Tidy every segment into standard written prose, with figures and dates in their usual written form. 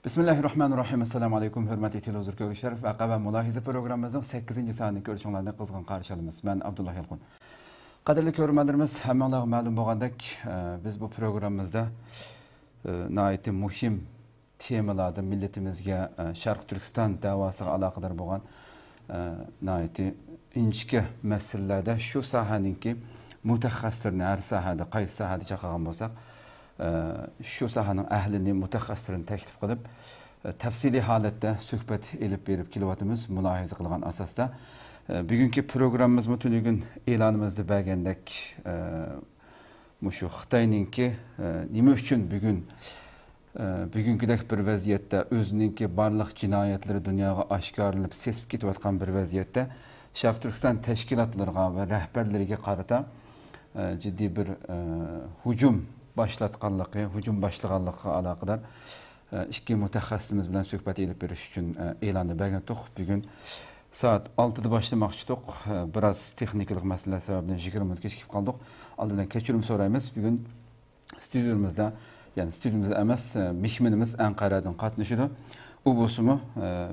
Bismillahirrahmanirrahim. Assalamu alaikum. Hürmetli televizyon görüşler ve Aqaba Mulahize programımızın 8. saatini görüşünlerine kızgın karşılayımız. Ben Abdullah Yalqun. Qadirli görürmenlerimiz, hemenler ma'lum bolgandak biz bu programımızda naiti muhim temalarda milletimizge Şarkı Türkistan davasıga alaqadar bolgan naiti inchki meselelerde şu sahaninki mutaxassislarni her sahada qaysi sahada chaqagan bolsak şu sahanın əhlini, mütəxəssislərini təklif qılıb, təfsili halətdə söhbət elib verib kilovatımız mülahizə qılğan əsasda. Bugünkü programımız mütünügün elanımızda bəgəndək Xitayninki nima üçün bugünküdək bir vəziyyətdə özününki barlıq cinayətləri dünyaya aşkarlanıb, sesib ketiyotqan bir vəziyyətdə Şərq Türkistan təşkilatlarına və rəhbərlərinə qarata ciddi bir hücum başlatqanlığı, hücum başlığanlığı alaqadar iki mütəxəssisimiz bilan söhbət edib beriş üçün elanı bəgəndik. Bugün saat 6'da başlamakçıdık. Biraz texniklik məsələ səbəbindən 20 minut keçib qaldıq. Aldıdan keçirim sorayımız. Bugün stüdyomuzda, yani stüdyomuzda emas, mehmanimiz Ankara'dan qatnaşıdı. O bosumu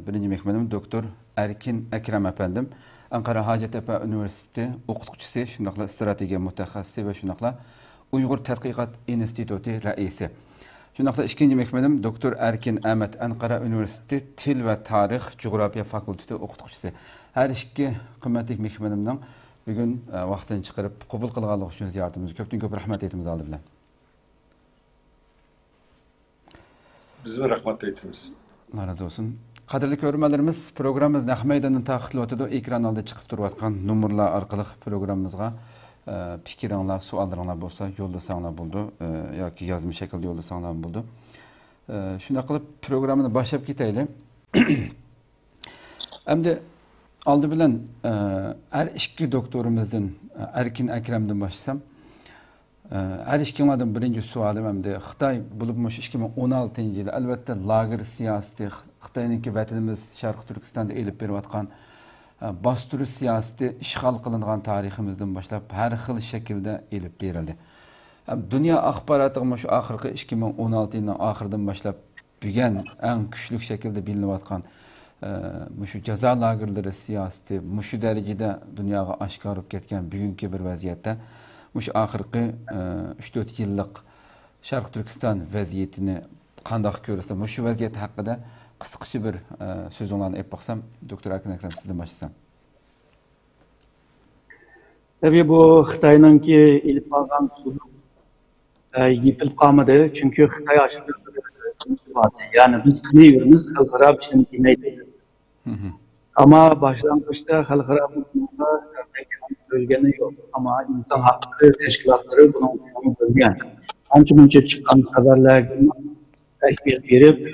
birinci mehmanim Doktor Erkin Ekrem efendim. Ankara Hacettepe Üniversitesi okutukçusu, şundaqla stratejiya mütəxəssisi ve şundaqla Uyghur Tədqiqat İnstitutu rəisi. Şundaqla ikinci mehmanim Doktor Erkin Ahmet Ankara Üniversitesi Til ve Tarih Coğrafya Fakültesi okutukçusu. Her iki kıymetli mehmanimden bugün vaxtını çıkarıp qabul qılğanlıq üçün ziyarətimizi köp rəhmət etimiz aldı bilen. Bizim rəhmət etimiz. Razı olsun. Qadirli görürmenlerimiz programımız Naq Meydanı'nın taxtlı otudu. Ekran aldı çıkıp duruyatqan numurlar arqalıq programımızga fikirler, suallarınlar bolsa yollasanlar buldu. Yoki yazma şekilde yollasanlar buldu. Şuna qılıp programını başlayıp ketayli. Endi aldı bilen her iki doktorumuzdan Erkin Ekrem'den başlasam. Her ikimizden birinci sualım endi Xitay bulubmuş 2016 yılı elbette lager siyaseti Xitay'nınki vatanımız Şarkı Türkistan'da elip beriyotgan bastırı siyaseti işgal kılıngan tarihimizden başlayıp her xil şekilde elip berildi. Dünya axbaratı şu ahırkı 2016 yılının ahırdan başlayıp büyüyen en güçlü şekilde biliniyotgan şu ceza lagerleri siyaseti şu derecede dünyaya aşkar olup ketken bugünkü bir vaziyette şu ahırkı 3-4 yıllık Şarkı Türkistan vaziyetini qandaq görürsem şu vaziyet hakkında kısıkçı bir söz olanı hep baksam, Doktor Erkin Ekrem sizden başlasam. Tabii bu Xitay'ınki ilip algan suluk yıpılıp kalmadı. Çünkü Xitay aşırı bir vardı. Yani biz kınıyoruz, halkara bir şey demeydi. Ama başlangıçta halkara bulunduğunda bölgeni yok. Ama insan hakları teşkilatları bunu bölgen. Ancak önce çıkan haberler tekbir verip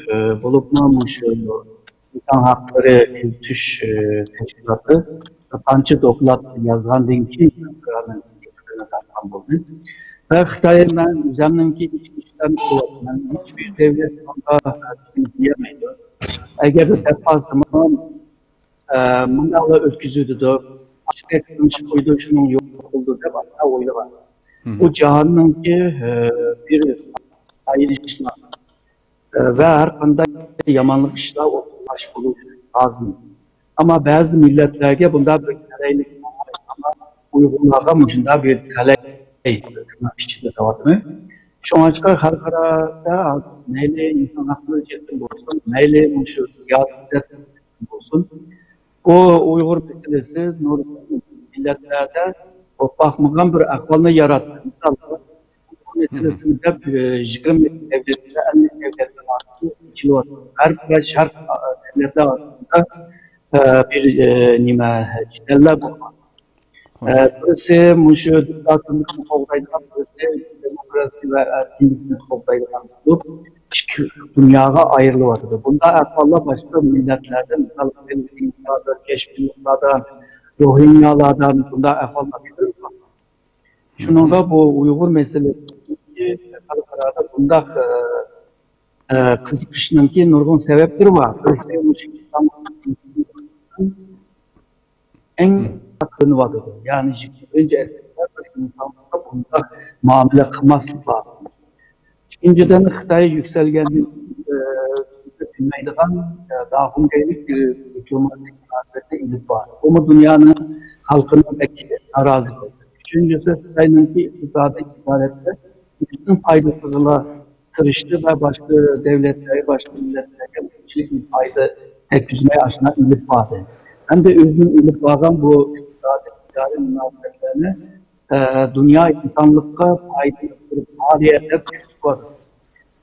bulunmamış insan hakları kültüş teşkilatı kapançı doklat yazgan dinki ve Xitay'ın ben üzerinden işten kullanıyorum. Hiçbir devlet onda diyemeydi. Eğer de defasında Mandala ötküzüydü de açık etmiş koyduğu şunun yok olduğu da bana oyla var. O cihanın ki bir ayrışma ve her konuda yamanlık işler ortaş bulur lazım. Ama bazı milletlerge bunda bir taleylik ama Uygurlarga müşunda bir taley içinde de var mı? Şu an çıkar halkarada neyle insan hakları cidden olsun, neyle şu siyaset olsun. O Uygur meselesi milletlerde o bakmadan bir akvalını yarattı. Mesela bu meselesinde 20 devletler, 50 devletler arasında içiliyor. Her bir şark devletler arasında bir nime ciddeller bulunmak. Burası muşu diktatörlükünü kovdaydıran, burası demokrasi ve erkinlikini kovdaydıran bulup dünyaya ayrılıverdi. Bunda akvalla başka milletlerden, mesela Filistinlerden, Keşmirlerden, Rohingyalardan bunda akvalla bilir. Şununla bu Uygur meselesi halkarada bunda kızışınınki nurgun sebepleri var. En yakını vardır. Yani önce eskiler insanlara bunda muamele kılması lazım. İkinciden Xitay yükselgenin bilmeydiğen daha hüngeylik bir diplomatik münasebette ilip var. Ama dünyanın halkının pek narazı oldu. Üçüncüsü Xitay'ınki iktisadi ticarette bütün faydasızlığa tırıştı ve başka devletleri, başka milletlere ülkelik bir fayda tek yüzmeye aşına ilip vardı. Hem de özünün ilip varan bu iktisadi ticari münasebetlerini dünya insanlıkka fayda yaptırıp maliyete küçük var.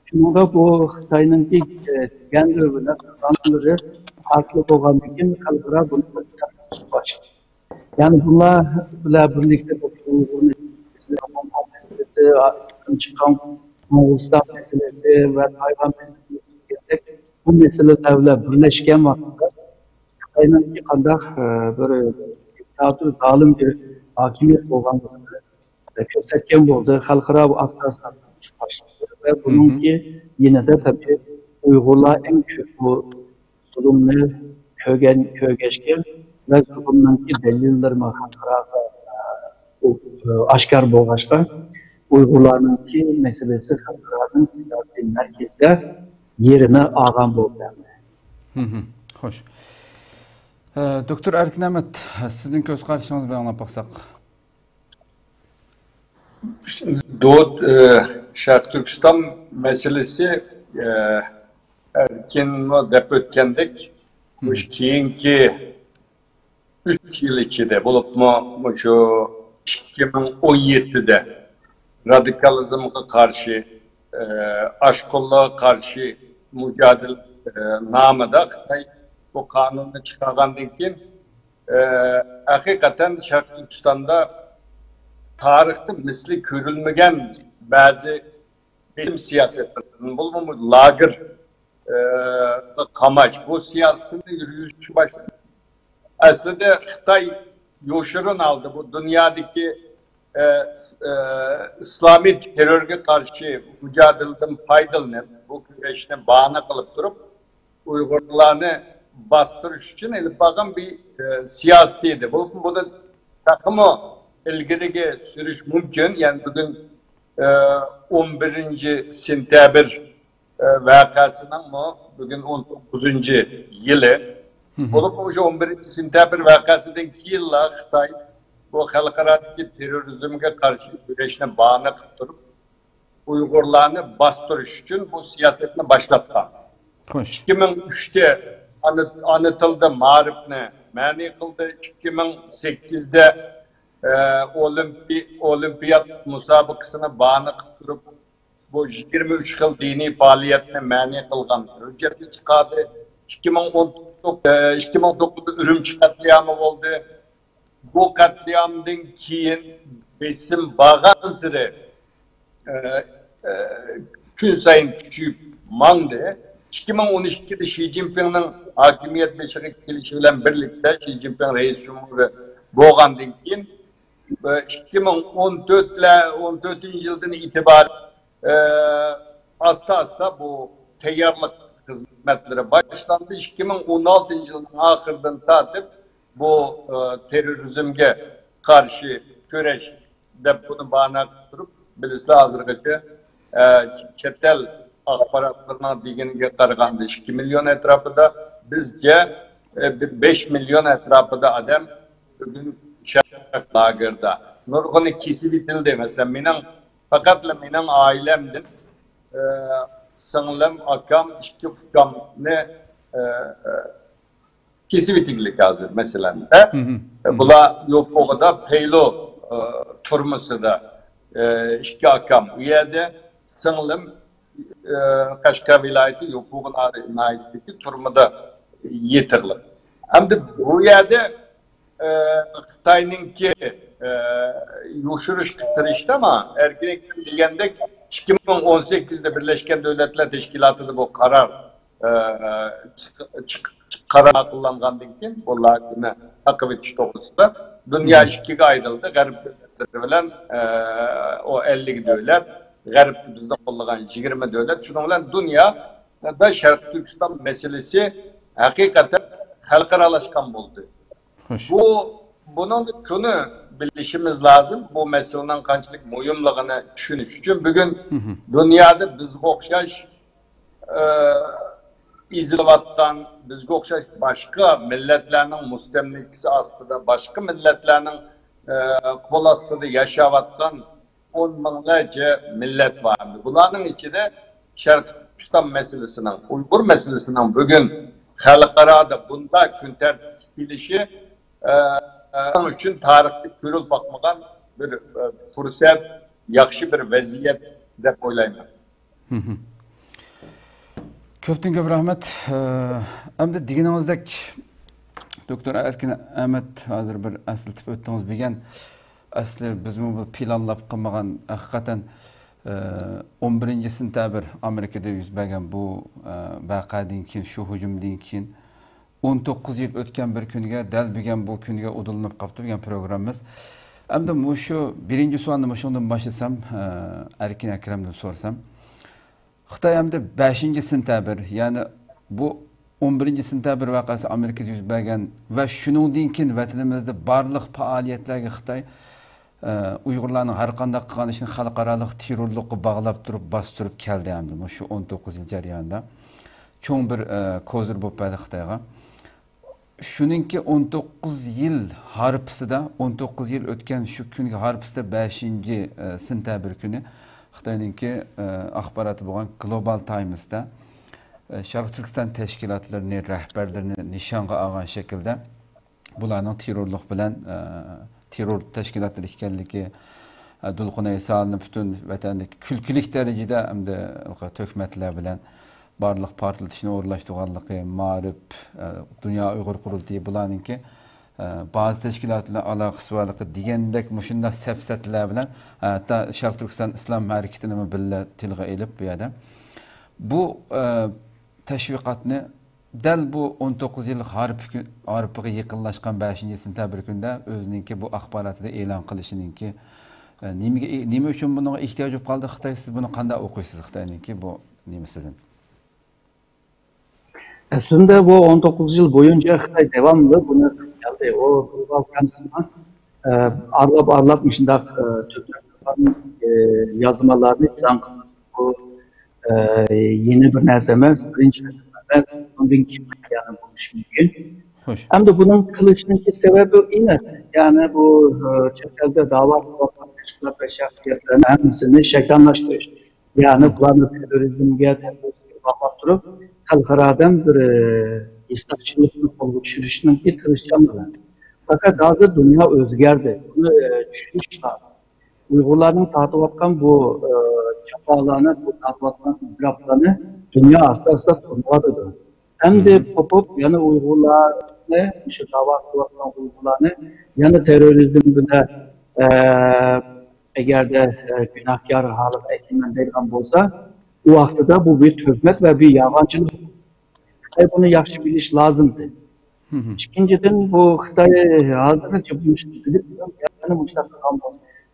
Şununla bu Xitay'ınki kendi ürünler, kazanları farklı olan bir gün halkara bunu tartışma başladı. Yani bunlarla birlikte bu Uygur'un meselesi, çıkan Moğolistan meselesi ve Tayvan meselesi gerek bu meselelerle birleşken vakitte Xitay'ınki kadar böyle diktatör, zalim bir hakimiyet olganlığını gösterken oldu. Halkara asla başladı ve bununki yine de tabii Uygurlar en çok bu sorumlu kögeçken ve zulümdeki delillerine aşkar boğaçka Uygurlarınki meselesi halkların siyasi merkezde yerine ağam oldu. Hoş. Doktor Erkin Ahmet, sizin göz karşınızı bir anlap baksak. Şimdi Doğu Şarkı Türkistan meselesi erken dep ötkendek bu keyinki 3 yıl içinde bulup mu şu 2017'de radikalizm'a karşı aşkolluğa karşı mücadele namıda Xitay bu kanunu çıkargandan keyin hakikaten Şarkı Türkistan'da tarihte misli görülmegen bazı besim siyasetlerinin bulunmuş lagır kamaç bu siyasetin yürüyüşü başladı. Aslında Xitay yoşurun aldı bu dünyadaki İslami terörge karşı mücadeleden faydalanıp bu güreşine bahane kılıp durup Uygurlarını bastırış için elip bakan bir siyasetiydi. Bunun takımı ilgirige sürüş mümkün. Yani bugün 11. sentabr vakasının mı bugün 19. yılı olup 11. sentabr vakasından 2 yılla Xitay bu halkaradaki terörizmge karşı güreşine bahane kıptırıp Uygurlarını bastırış için bu siyasetini başlatkan. 2003'te anıtıldı marifne mani kıldı. 2008'de olimpiyat musabıkasına bahane kıptırıp bu 23 yıl dini faaliyetine mani kılgan. Hücceti çıkardı. 2009'da Ürümçi katliamı oldu. Bu katliamdan keyin besim bağın sıra gün sayın küçüğüp mandı. 2012'de Xi Jinping'in hakimiyet beşeri gelişiyle birlikte Xi Jinping reis cumhurbaşkanı boğandan keyin 2014 yıldan itibaren hasta bu teyyarlık hizmetleri başlandı. 2016 yılının ahırdan tatip bu terörizmge karşı köreş de bunu bahane tutup bilirse hazırlıkça çetel akbaratlarına diğine karıgandı. 2 milyon etrafında bizce 5 milyon etrafında adam bugün şarkı lagırda. Nurgunu kesi bitildi mesela fakat benim ailemdim. Sınırlım akam, iki akam ne kesi bitiklik hazır mesela. Bula yok o kadar peylo turması da iki akam. Üyede sınırlım Kaşgar vilayeti yok o kadar naisteki turmada yeterli. Hem de bu yerde Xitay'ınki yoşuruş kıtırıştı ama erken bilgendek 2018'de Birleşken Devletler Teşkilatı'da bu karar kullangandan keyin bunlar takip etiş doğrusunda dünya ikiye ayrıldı. Garip devletleri bilen o 50 devlet, garip bizde kullanan 20 devlet. Şunun bilen dünya da Şarkı Türkistan meselesi hakikaten halkaralaşkan buldu. Bunun şunu bilişimiz lazım. Bu meselenin kançılık mühimliğini düşünüş için bugün dünyada biz okşaş izilayotgan bizga o'xshash boshqa millatlarning mustamlikasi ostida, boshqa millatlarning qo'l ostida yashayotgan 10 minglarcha millat var. Bularning ichida Sharq Turkiston masalasining, Uyg'ur masalasining bugun xalqaro bunda kun tartibga kelishi uchun tarixda ko'rilib boqmagan bir fursat, yaxshi bir vaziyat deb o'ylayman. Köpten köp rahmet. Endi deganimizdek Doktor Erkin Ahmet hazır bir asıltıp öttünüz bilgen asli biz bu planlap qilmagan hakikaten 11 sentabr Amerika'da yüz bergen bu vaqadan keyin şu hujumdan keyin 19 yıl o'tgan bir kunga dal bilgen bu kunga udilinib qolibdi degan programmamiz. Endi şu birinci sualni shundan boshlasam Erkin Akramdan so'rasam Xitoy hamda 5 sentabr ya'ni bu 11 sentabr vaqasi Amerikada yuz bergan va shuningdan keyin vatanimizda barliq faoliyatlarga Xitoy Uyg'urlarning har qanday qilgan ishini xalqaroliq terrorlikqa bog'lab turib bostirib keldi hamda shu 19 yil jarayonida cho'ng bir kozir bo'lib berdi Xitoyga. Shuningki 19 yil harpisida 19 yil o'tgan shu kunga harpisida 5 sentabr kuni Xitoyninki axboroti bo'lgan Global Times'da Sharq Turkiston tashkilotlarining rahbarlarini nishonga olgan shaklda bularning terrorlik bilan terror tashkilotlari ekanligi dulqinay solinib butun vatandagi kulkilik darajada hamda to'kmatlar bilan barliq portlatishni o'rlashtirganligi ma'rif dunyo Uyg'ur qurultiyi bularninki bazı teşkilatlarla alakası varlıkta degandek mushunda safsatlar bilan hatta Sharq Turkiston islom harakatini billa tilga elib bu yerda bu tashviqotni dal bu 19 yillik harbiga yaqinlashgan 5 sentabr kunida o'zininki bu axborotida e'lon qilishininki nima uchun bunga ehtiyoj bo'lib qoldi Xitoy? Siz buni qanday o'qiysiz Xitoyninki bu nimasidan? Aslında bu 19 yıl boyunca Xitoy devamlı bunu geldi. O Global Times'ın arlap mışında Türklerin yazmalarını ilan kıldı. Bu yeni bir nezemez, birinci nezemez, ondan kim yani bu şimdi. Hem de bunun kılıçındaki sebebi yine yani bu çevrede dava teşkilat ve şahsiyetlerin hepsini şeytanlaştırış. Yani bunların terörizmge, terörizmge bakmak durup xalqaradan bir istakçılıkını qo'lga tushirishninki tirishchanman. Fakat hozir dunyo o'zgardi. Buni tushunish lozim. Uyg'urlarning tortayotgan bu jafolarni, bu tortayotgan iztiroblarni dunyo asta-asta to'g'riladi. Endi popop yana Uyg'urlarni, shu da'vo qilayotgan Uyg'urlarni yana terrorizm bilan agarda gunohkor holat aytman deydigan bo'lsa, o vaqtida bu bir töhmet ve bir yalancılık. Xitoy bunu yaxshi bilish lazımdı. İkinciden bu Xitoy hozircha yani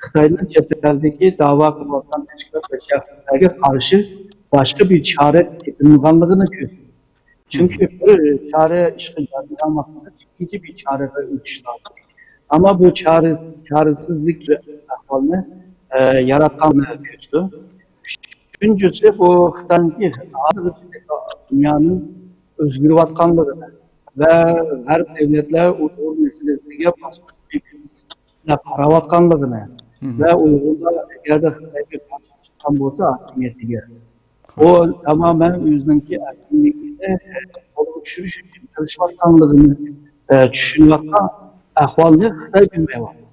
Xitoyning chet eldagi da'vo qilayotgan tashkilot va shaxslarga qarshi boshqa bir chora tepilmaganligini ko'rsatdi. Chunki bir chora ishga yaramagan, ikkinchi bir choraga o'tish lozim. Ama bu çaresizlik ahvolni yaratganini ko'rsatdi. Üçüncüsü bu Xitoyning dünyanın özgürlüğünü ve her devletler Uyghur meselesiga qarayotganligini ve Uyg'urlar agarda Xitoyga qarshi chiqqan bo'lsa hokimiyatiga o tamamen o'zininki erkinligini qo'lga tushirish uchun tirishayotganligini tushunayotgan ahvolni Xitoy bilmayapti.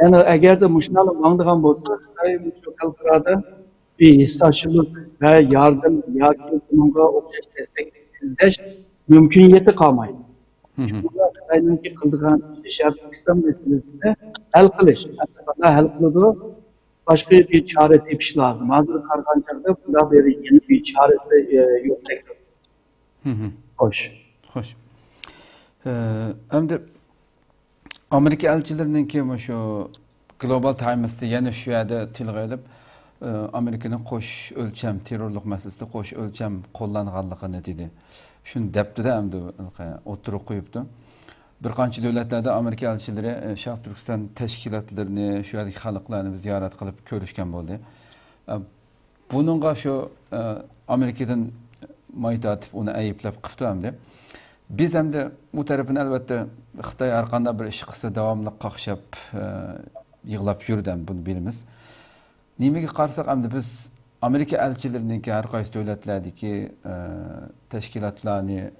Yani agarda mushunday mangdigan bo'lsa Xitoy shu xalqaro bir hissasçılık ve yardım yoki bunga o'xshash destek izlash mumkiniyati qolmaydi. Xitoyninki qildigan Sharq Turkiston meselesini hal qilish, hal qiladi. Boshqa bir chora tepish lozim. Hozir qarag'anchada bunda bir yeni bir chorasi yo'q. Xo'sh. Xo'sh. Endi Amerika elchilarininki shu Global Times'da yana shu yerda tilga olib Amerika'nın qo'sh o'lcham terrorlik masalasida qo'sh o'lcham qo'llanganligini dedi. Shuni debdi-da endi o'tirib qo'yibdi. Bir qancha davlatlarda Amerika elchilari Sharq Turkiston tashkilotlarini, shu yerdagi xalqlarni ziyorat qilib ko'rishgan bo'ldi. Buningga shu Amerikadan maytatib onu ayıplab qıptı hamda. Biz hem de bu tarafın elbette Xitay arkanda bir iş qısa davamlı qaqşap yığılap yürüdüm bunu bilimiz. Nimege qarsak hem de biz Amerika elçilerindeki her qaysı devletlerdeki teşkilatlarını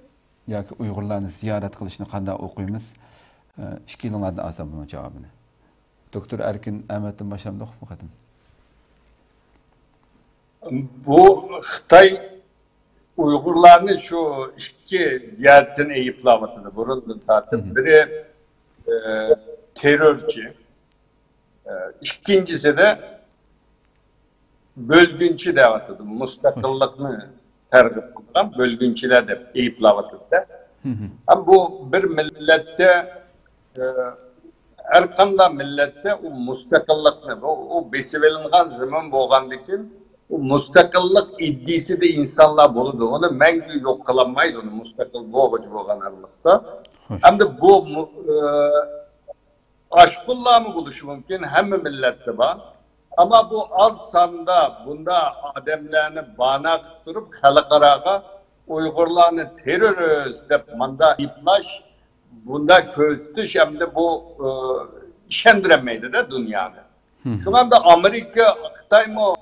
yoki Uyg'urlarni ziyorat qilishni qanday o'qiymiz? 2 yillarda olsam buni javobini. Doktor Erkin Ahmet'in başlamda o'qib qo'ydim. Bu Xitay Uyg'urlarni şu iki cihetden eyiplavatidir. Burundan tartib. Biri terörçü, ikincisi de bölgünçü devatıdır. Müstakillikni tergib qilgan bölgünçüler deb eyiplavatidir. Ama bu bir millette her qanday millette o müstakillikni, o besivelingan zaman bo'lgandan o müstakillik iddisi de insanlar buludu. Onu mengü yok kılamaydı onu müstakil boğucu boğan aralıkta. Hem de bu aşkulla mı buluşu mümkün? Hem millette var. Ama bu az sanda bunda ademlerini bana kıttırıp halkarağa Uygurlarını terörist deyip manda iplaş bunda köztüş hem de bu işendiremeydi de dünyanı. Şu anda Amerika, Xitay mı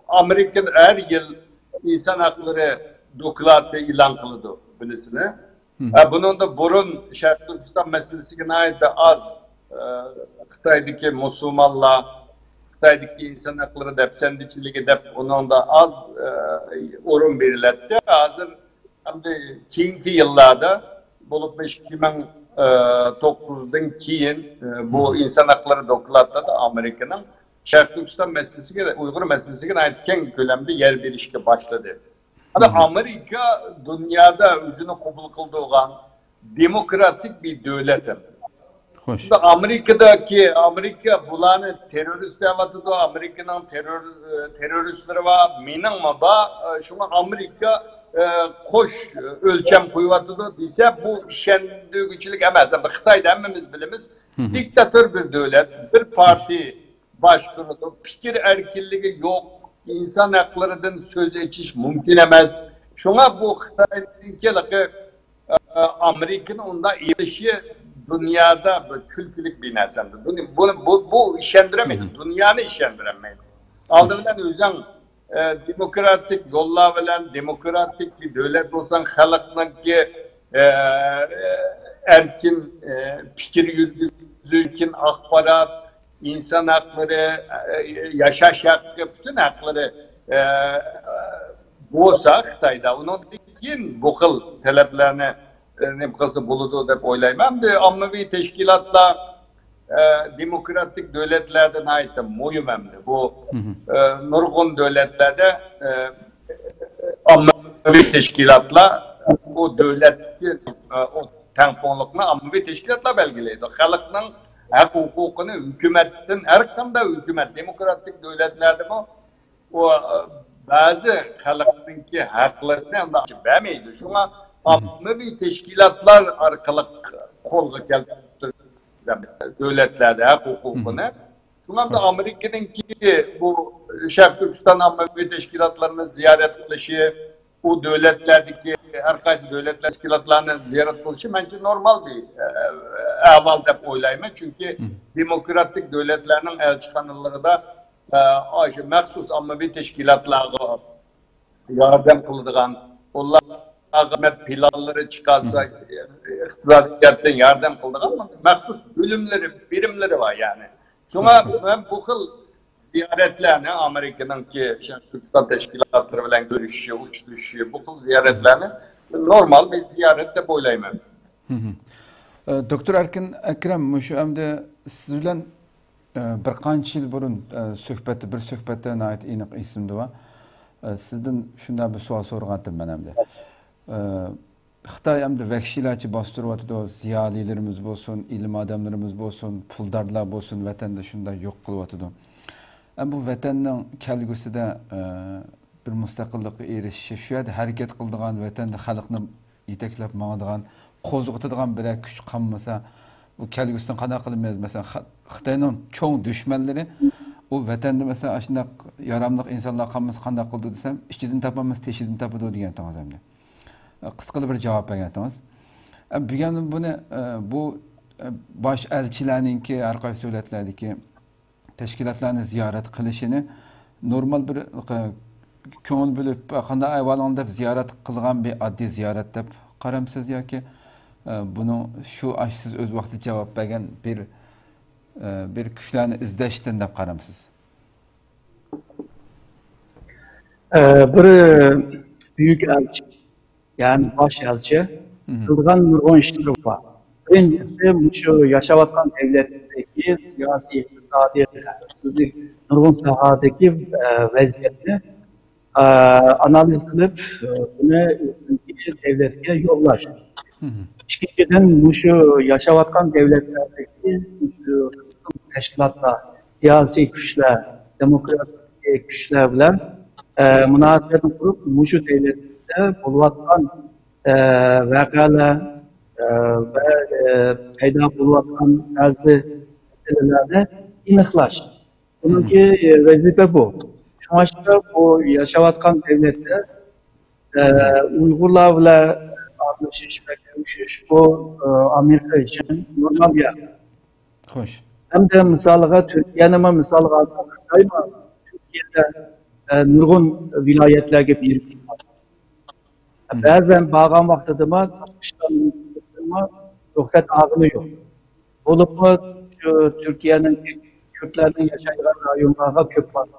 Amerika her yıl insan hakları doklatı ilan kılıdı birisine. Bunun da burun Şarkı Türkistan meselesine ait de az Xitay'daki Müslümanlar, Xitay'daki insan hakları dep, sendiçiliği dep, onun da az orun veriletti. Hazır hem de keyinki yıllarda bulup 2009'dan keyin bu insan hakları doklatı da Amerika'nın Şarkı Türkistan meselesine de Uygur meselesine ait keng kölemde yer verişke başladı. Ama Amerika dünyada özünü kabul kıldığın demokratik bir devletim. Amerika bulanı terörist devatıdı, Amerika'nın teröristleri var, minin mi var, şuna Amerika koş ölçem koyuvatıdı dese bu işendiği güçlük emez. Xitay'da hemmimiz bilimiz, diktatör bir devlet, bir parti başkanı, fikir erkinliği yok, insan haklarından söz ediş mümkün emez. Şuna bu Xitay'daki Amerika'nın onda ilişki dünyada kültürlük bir nesendir. Bu işendiremeydi, dünyanı işendiremeydi. Aldığından özden demokratik yollar bilen demokratik bir devlet olsan halkının ki erkin fikir yürütücü, akbarat, insan hakları, yaşaş hakkı, bütün hakları olsa Xitay'da onun için bu kıl taleplerini nemkası buludu dep oylayım. Hem de ammavi teşkilatla demokratik devletlerden ait de muhim hem de. Bu nurgun devletlerde ammavi teşkilatla o devletteki o temponlukla ammavi teşkilatla belgeleydi. Halkının hak hukukunu hükümetin, her kanda hükümet, demokratik devletlerde bu o bazı halkınki haklarını da vermeydi. Şuna ammavi teşkilatlar arkalık kolga geldi devletlerde hak hukukunu. Şuna da Amerika'nınki bu Şarkı Türkistan ammavi teşkilatlarını ziyaret kılışı, bu devletlerdeki herkes devlet teşkilatlarını ziyaret kılışı bence normal bir ahval dep oylayım. Çünkü demokratik devletlerinin elçihanları da məxsus ammavi teşkilatlara yardım kıldığan, onlar hizmet planları çıkarsa iqtisadiyyattan yardım kıldığan ama məxsus bölümleri, birimleri var yani. Şuna ben bu kıl ziyaretlerini Amerika'nın ki Türkistan teşkilatları bilen görüşü, uçuşu, bu kıl ziyaretlerini normal bir ziyarette boylayım. Doktor Erkin Ekrem, şu anda siz bilen bir qancha yil burun bir suhbatdan ait aniq esimda var. Sizdan shunday bir savol so'ragandim men hamda. Xitoy hamda vahshiylarcha bostirayotdi, ziyolilarimiz bo'lsin, ilm odamlarimiz bo'lsin, puldorlar bo'lsin, vatanda shunday yo'q qilyotdi. Bu vatanning kelgusida bir mustaqillikka erishishi, shu yerda harakat qiladigan, vatanda xalqni yetaklab mangadigan, qo'zg'atadigan bir kuch qolmasa bu kelgusida qanday qilmaymiz? Mesela Xitoyning cho'ng düşmanları o vatanda mesela shunday yaramliq insonlar qolmasa qanday qildi desam, ichidan topamiz, teshidan topadi degan tang'azamda. Qisqa bir javob bergansiz. Bugun buni bu bosh elchilarningki har qaysi davlatlardagi tashkilotlarni ziyorat qilishini normal bir ko'ngil bo'lib qanday ahvoling deb ziyorat qilgan bir oddiy ziyorat deb qaramsiz yoki buni shu siz o'z vaqtida javob bergan bir kuchlarni izlashdan deb qaramsiz? Bir büyük elçi, yani baş elçi, kılgan nurgun işleri var. Birincisi, şu yaşavatkan devletteki siyasi, iktisadi, nurgun sahadaki vaziyetini analiz kılıp bunu devletke yollaş. İkinciden, şu yaşavatkan devletlerdeki şu teşkilatlar, siyasi güçler, demokrasi güçler bilen münasebetini kurup muşu devletinde buluvatkan vakalar ve peyda buluvatkan bazı meselelerde iniklaş. Bununki vazife bu. Şu açıda bu yaşavatkan devlette Uygurlarla anlaşış ve görüşüş bu Amerika için normal bir yer. Hoş. Hem de misalga Türkiye'nin misalga alsak, Türkiye'de nurgun vilayetlerge bir bazen bağlan vaktidir Kışlan'ın ruhsat ağını yok. Olup mu Türkiye'nin Kürtlerinin yaşayan rayonlarına köp var.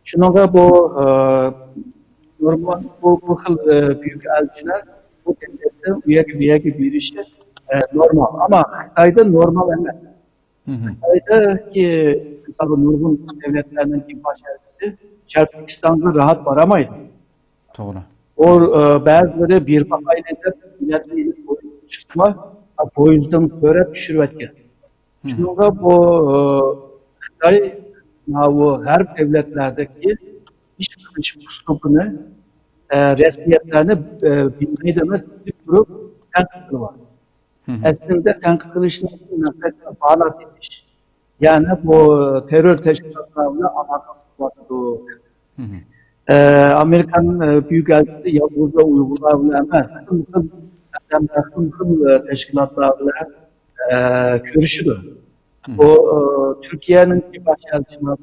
Şununla bu normal bu büyük elçiler bu devlette üye bir işi normal. Ama Xitay'da normal emez. Xitay'da ki mesela nurgun devletlerinin ki baş elçisi Türkistan'da rahat varamaydı. Doğru. O bazıları bir bakayla ileride boyun çıkma, boyundan sonra düşürüvetken. Şununla bu Xitay bu her devletlerdeki iş kılıç uslubunu, resmiyetlerini bilmeyi demez bir durum tenkit var. Aslında tenkit kılışının mesela bağlat etmiş. Yani bu terör teşkilatlarına alakalı var. Amerikan Büyükelçisi Yavuz'la Uygurlarla emez. Kımkım teşkilatlarla görüşüdür. O Türkiye'nin başelçileri,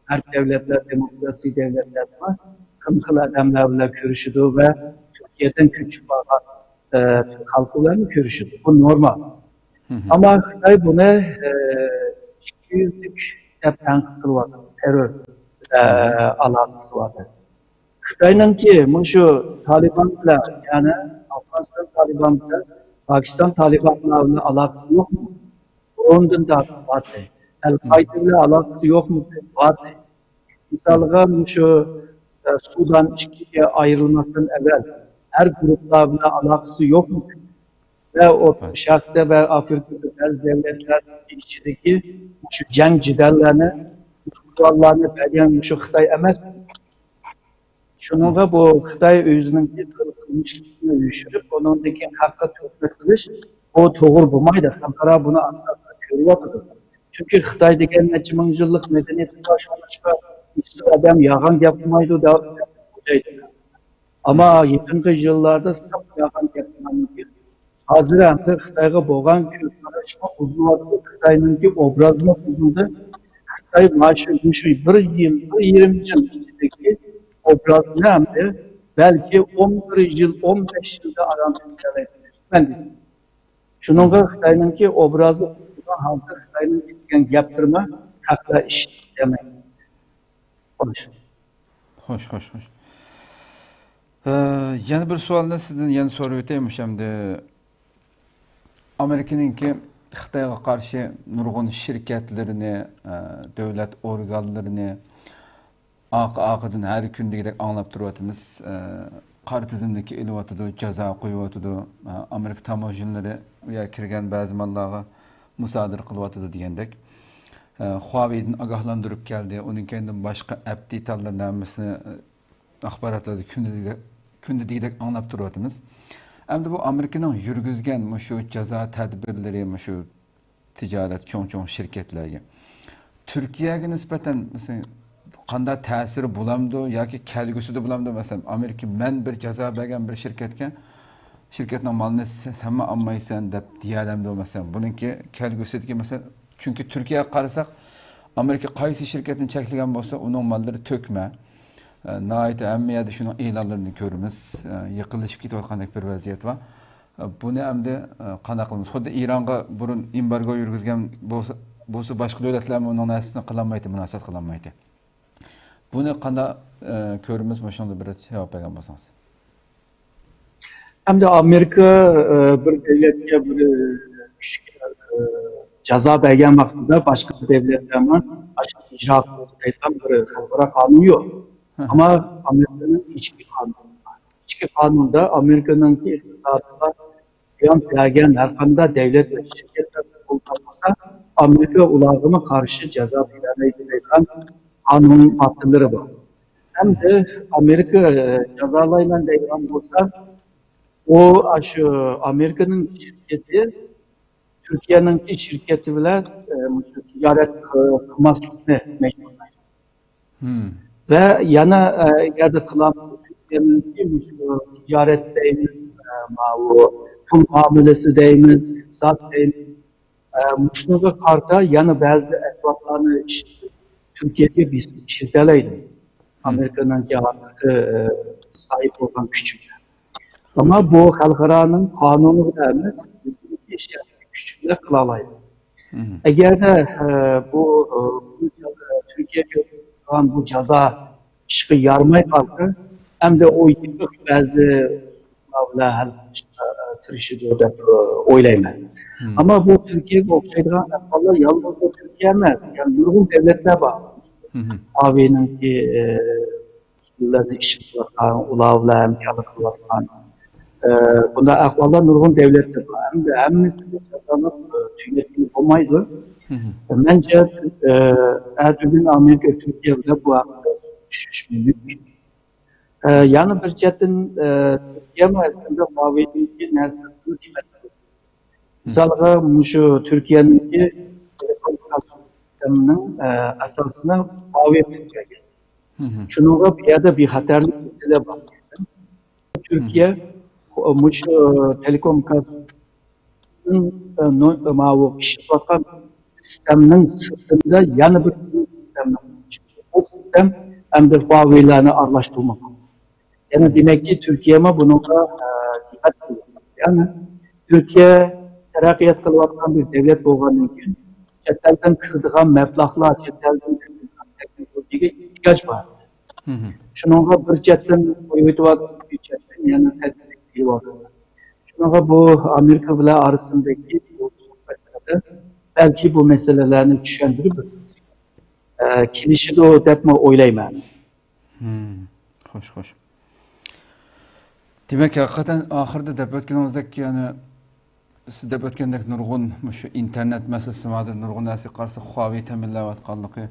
her devletler, demokrasi devletler var. Kımkıl adamlarla görüşüdür ve Türkiye'den küçük bağlar Türk halklarla görüşüdür. Bu normal. Ama Xitay buna 200'lük tenkit var. Terör alakası vardır. Xitay'ın ki şu Taliban'la yani Afganistan Taliban'la Pakistan Taliban'la alakası yok mu? Ondan da vardır. El-Kaide'yle alakası yok mu? Vardır. Misalga şu Sudan ikiye ayrılmasından evvel her gruplarla alakası yok mu? Ve o Şark'ta ve Afrika'da bazı devletler içindeki şu cenk ciderlerini, kurallarını belirleyen şu Xitay emez. Şununla bu Xitay özünün kılmışlığını uyuşturup, onundaki hakka tövbe kılış, o doğru bulmaydı. Ankara bunu asla görüyordu. Çünkü Xitay degen neçe ming yıllık medeniyeti başlamışka, hiç adam yağan yapmaydı da buradaydı. Ama yakınki yıllarda saf yağan yapmaydı. Hazır hem de Xitayga boğan közkarışma uzunladı. Xitay'ın ki obrazını bozuldu. Xitay maaşı bir yıl, 20 yıl içindeki obrazını hem de belki 11 yıl, 15 yılda aramsızlığa etmiştir. Şununla Xitay'ın ki obrazı halkı Xitay'ın gitken yaptırma takla iş demek. Hoş. Hoş. Yana bir sualni sizdan yana so'rab o'taymi hamda Amerikaningki Xitoyga qarshi nurg'un shirkatlarini, davlat organlarini aqdan har kundagidek anglab turyapmiz. Qora tizimdagi ilyotidi, jazo qo'yyapti. Amerika tamojinlari u yerga kirgan ba'zi mallarga musodir qilyapti degandek. Huawei'dan ogohlantirib keldi. Uning kendidan boshqa aptitallarning hammasini axborotlarda kundagidek anglab turyapmiz. Endi bu Amerikaning yurgizgan shu jazo tadbirlari, shu tijorat cho'ng-cho'ng shirkatlarga Türkiye'ye nispeten mesela qanday ta'siri bo'lamdi yoki kelgusida bo'lamdi? Masalan, Amerika men bir jazo bergan bir shirkatning molini sen olmaysan deb deyalamdi masalan. Buningki kelgusidagi masalan, chunki Turkiyaga qarasak, Amerika qaysi shirkatni cheklagan bo'lsa, uning mollari to'kma. Nəhayət əmmiyyədə şunun elanlarını görürüz. Yıqılışıb ketayotqandek bir vəziyyət var. Bunu əmdə qanday qılmamız? Xuddi İranğa burun embargo yürgüzgən bolsa başqa dövlətlər onun nəslini qılanmaydı, münasibət qılanmaydı. Bunu qanday görürüz? Məşunda bir cavab verən bolsanız. Hem de Amerika bir devletke bir ceza bergen vaktinde başka devletlerden başka icra eden bir halkara kanun yok. Ama Amerika'nın içki kanunu var. İçki kanunda Amerika'nın iktisadına ziyan vergen herkanda devlet ve şirketler kullanmasa Amerika ulağıma karşı ceza verilen kanun maddeleri var. Hem de Amerika cezalarıyla devam olsa o Amerika'nın şirketi Türkiye'nin şirketi bile ticaret kılmasını mecburlar. Ve yana yerde kılan Türkiye'nin ticaret deyimiz, pul muamelesi deyimiz, iktisat deyimiz, muşnuğa karta yana bazı esvaplarını Türkiye'ye biz şirketleydi. Amerika'nın sahip olan küçük. Ama bu halkaranın kanunu vermez, bizim küçükler kılalaydı. Eğer de bu Türkiye'de olan bu ceza işi yarmay kalsa, hem de o yıkık bazı sınavla tırışı da oylayman. Ama bu Türkiye'de olsaydı, Allah yalnız da Türkiye emez. Yani nurgun devletler var. Abi'nin ki usulleri işi var, ulavla imkanı kılarlar. Bunda ahvalda nurgun devletler var. Hem de hemmisi de tüyetini olmaydı. Bence Erdoğan Amerika Türkiye'de bu hafta düşüş mümkün. Yani bir cetin Türkiye müessesinde muhabbetindeki nesnesini diyelim. Mesela şu Türkiye'nin telekomünikasyon sisteminin esasına muhabbet Türkiye'ye. Şununla bir yerde bir haterli mesele var. Türkiye şu telekomünikasyon işletmen sisteminin sırtında yanı bir sistemden çıkıyor. O sistem hem de Huawei'lerini arlaştırmak. Yani demek ki Türkiye'me bununla dikkat ediyor. Yani Türkiye terakkiyat kılıvakan bir devlet olduğunun için çetelden kırdığın meblağlar, çetelden kırdığın teknolojiye ihtiyaç var. Şununla bir çetten boyutu bir çetten yani tedbirli var. Şununla bu Amerika ile arasındaki bu sohbetlerde belki bu meselelerini düşündürüp kilişi de o depme oylayman. Hoş. Demek ki hakikaten ahırda dep ötkenimizdeki yani siz dep ötkendek nurgun şu internet meselesi vardır, nurgun nasi karşı Huawei teminlevat kallıqı.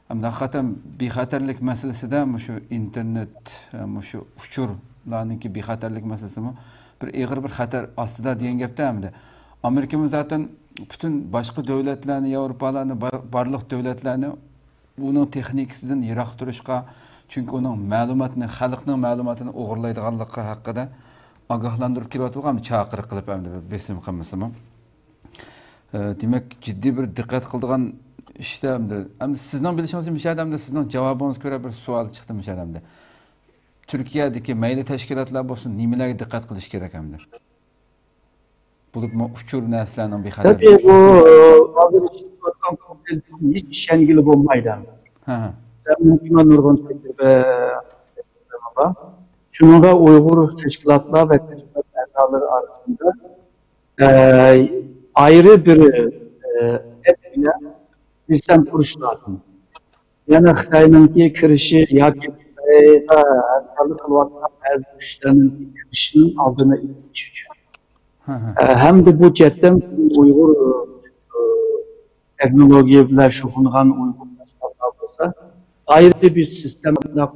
Hem de hakikaten bixaterlik meselesi de şu internet, şu uçurlarınki bixaterlik meselesi mi? Bir eğer bir xatar aslında diyen gepte hem de. Amerika'mız zaten bütün başka devletlerini, Avrupalarını, barlıq devletlerini bunun texnikisinden yirak duruşqa, çünkü onun məlumatını, xalqның məlumatını oğurlaydıqanlığı haqqında agahlandırıp keliyotgan çağırıq qılıp hem de besim qılmasımı. Demek ciddi bir dikkat kıldığan işte hem de sizden bilişiniz müşahede sizden cevabınız göre bir sual çıktı müşahede. Türkiye'deki meyli teşkilatlar olsun nimelerge dikkat kılış gerek hem de. Bulup mu uçur neslerinin bir kadar. Tabii bu bazı işletmen kompleksin hiç şengili olmaydı. Mümkün nurgun tecrübe var. Şununla Uygur teşkilatlar ve teşkilat erzaları arasında ayrı bir etkiyle bir sen kuruş lazım. Yani Xitay'nınki kirişi ya ki erzalı kılvatlar bazı güçlerinin kirişinin aldığını ilginç için. Hem de bu cidden Uygur teknolojiyle şuhungan Uygur teşkilatlar olsa ayrı bir sistemle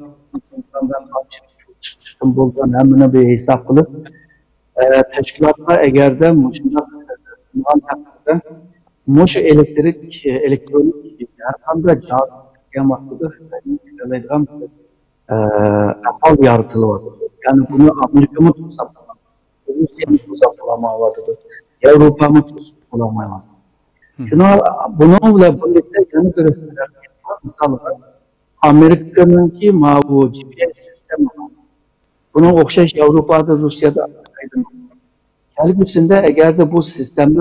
çıktım buldan hemine bir hesap kılıp teşkilatlar eğer de muş elektrik elektronik her anda cazip yapmakta Xitayning kuzalaydigan ahval yaratılıvadı. Yani bunu Amerika mı tutsak bulamaz, Rusya mı tutsak bulamaz, Avrupa mı tutsak bulamaz. Bununla birlikte yanı görüşmeler var. Mesela Amerika'nınki bu GPS sistemi var. Bunun okşaş Avrupa'da, Rusya'da kelbisinde eğer de bu sistemde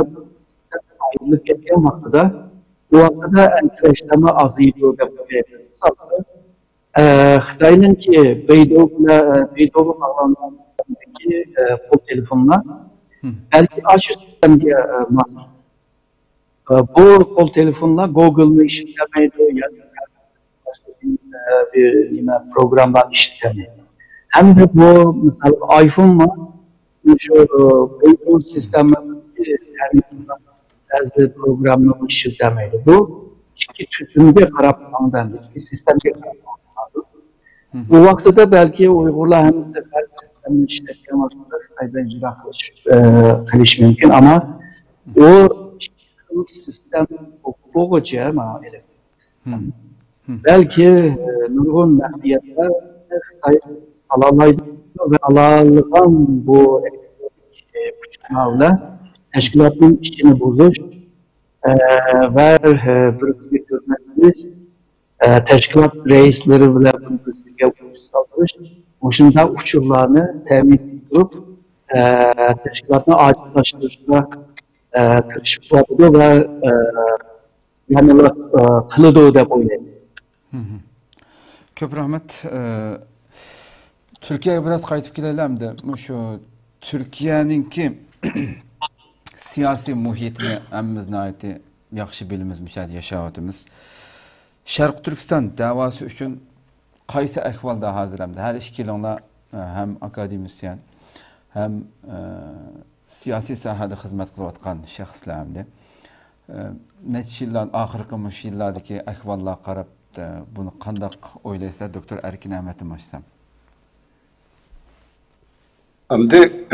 ayrılık etken vaktıda bu vaktıda ensreşleme azıydı da bu Xitay'ın ki Beydov'u bağlanan sistemdeki kol telefonlar belki açık sistemde bu kol telefonlar Google'ı işitlemeydi yani başka bir programdan işitlemeydi. Hem de bu mesela iPhone var, şu Beydov sistemdeki bazı programları işitlemeydi. Bu iki tütünde karaplandan bir sistemde karaplandan. Bu vaktidə belki Uygurlar hem sefer sistemini işletken vaxtında Xitaydan icra qilish mümkün ama o sistem boğucu ama elektrik sistem. Belki nurgun məhdiyətlər Xitay alalaydı ve alalığan bu uçmağla təşkilatın işini bozuş ve birisi görməkdir. Teşkilat reisleri bile bunu saldırış, hoşunda uçurlarını temin edip teşkilatını acillaştırışına tırışıkladı ve yanılı kılıdı da böyle. Köp rahmet. Türkiye'ye biraz kayıtıp gidelim de şu Türkiye'ninki siyasi muhitini emmizin ayeti yaxşı bilimiz yaşayatımız. Şarq Türkistan davası üçün qaysı əhvalda hazıramdı? Hər ikiliyonla hem akademisyen, hem siyasi sahada xizmət qılayotqan şəxslərimdir. Neçə illər, axırqı illərdəki əhvallara qarab bunu qandaq oylaysa, Doktor Erkin Əhmədim açsam. Şimdi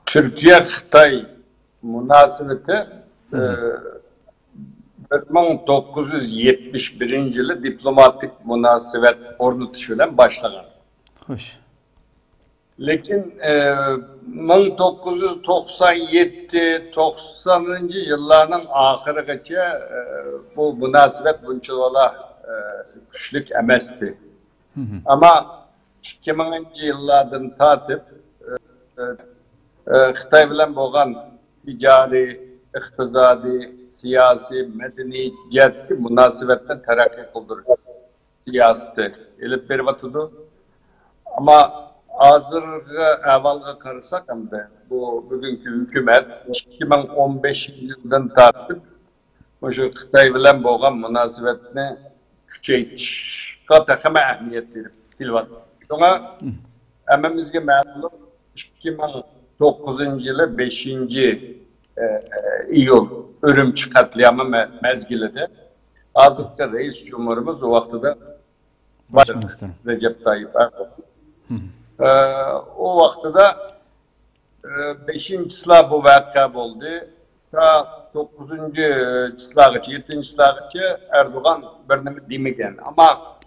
Türkiye-Xitay münasebeti 1971 yılı diplomatik münasebet ornatışıyla başlanan. Hoş. Lakin 1997-90 yıllarının ahırıgacha bu münasebet bunçalara güçlük emesti. Ama 2000 yıllardan tatip Xitay bilen boğan ticari, iqtisadi, siyasi, medeni cihetki münasebetten terakki kıldırır. Siyaseti elip beribatıdı. Ama hazırgı evvalga karısak hem de bu bugünkü hükümet 2015 yıldan tartip şu Xitay bilen boğan münasebetini küçeytiş, takıma ehmiyet verip tilvat. Sonra emmemizge mağlum 2009 yılı 5. İyul Ürümçi katliamı mezgilide azıcık reis cumhurumuz o vaktidə Recep Tayyip Erdoğan. O vaktidə 5. çisla bu vakıa oldu. Ta 9. çıslağıcı, 7. çıslağıcı Erdoğan birini demegen. Ama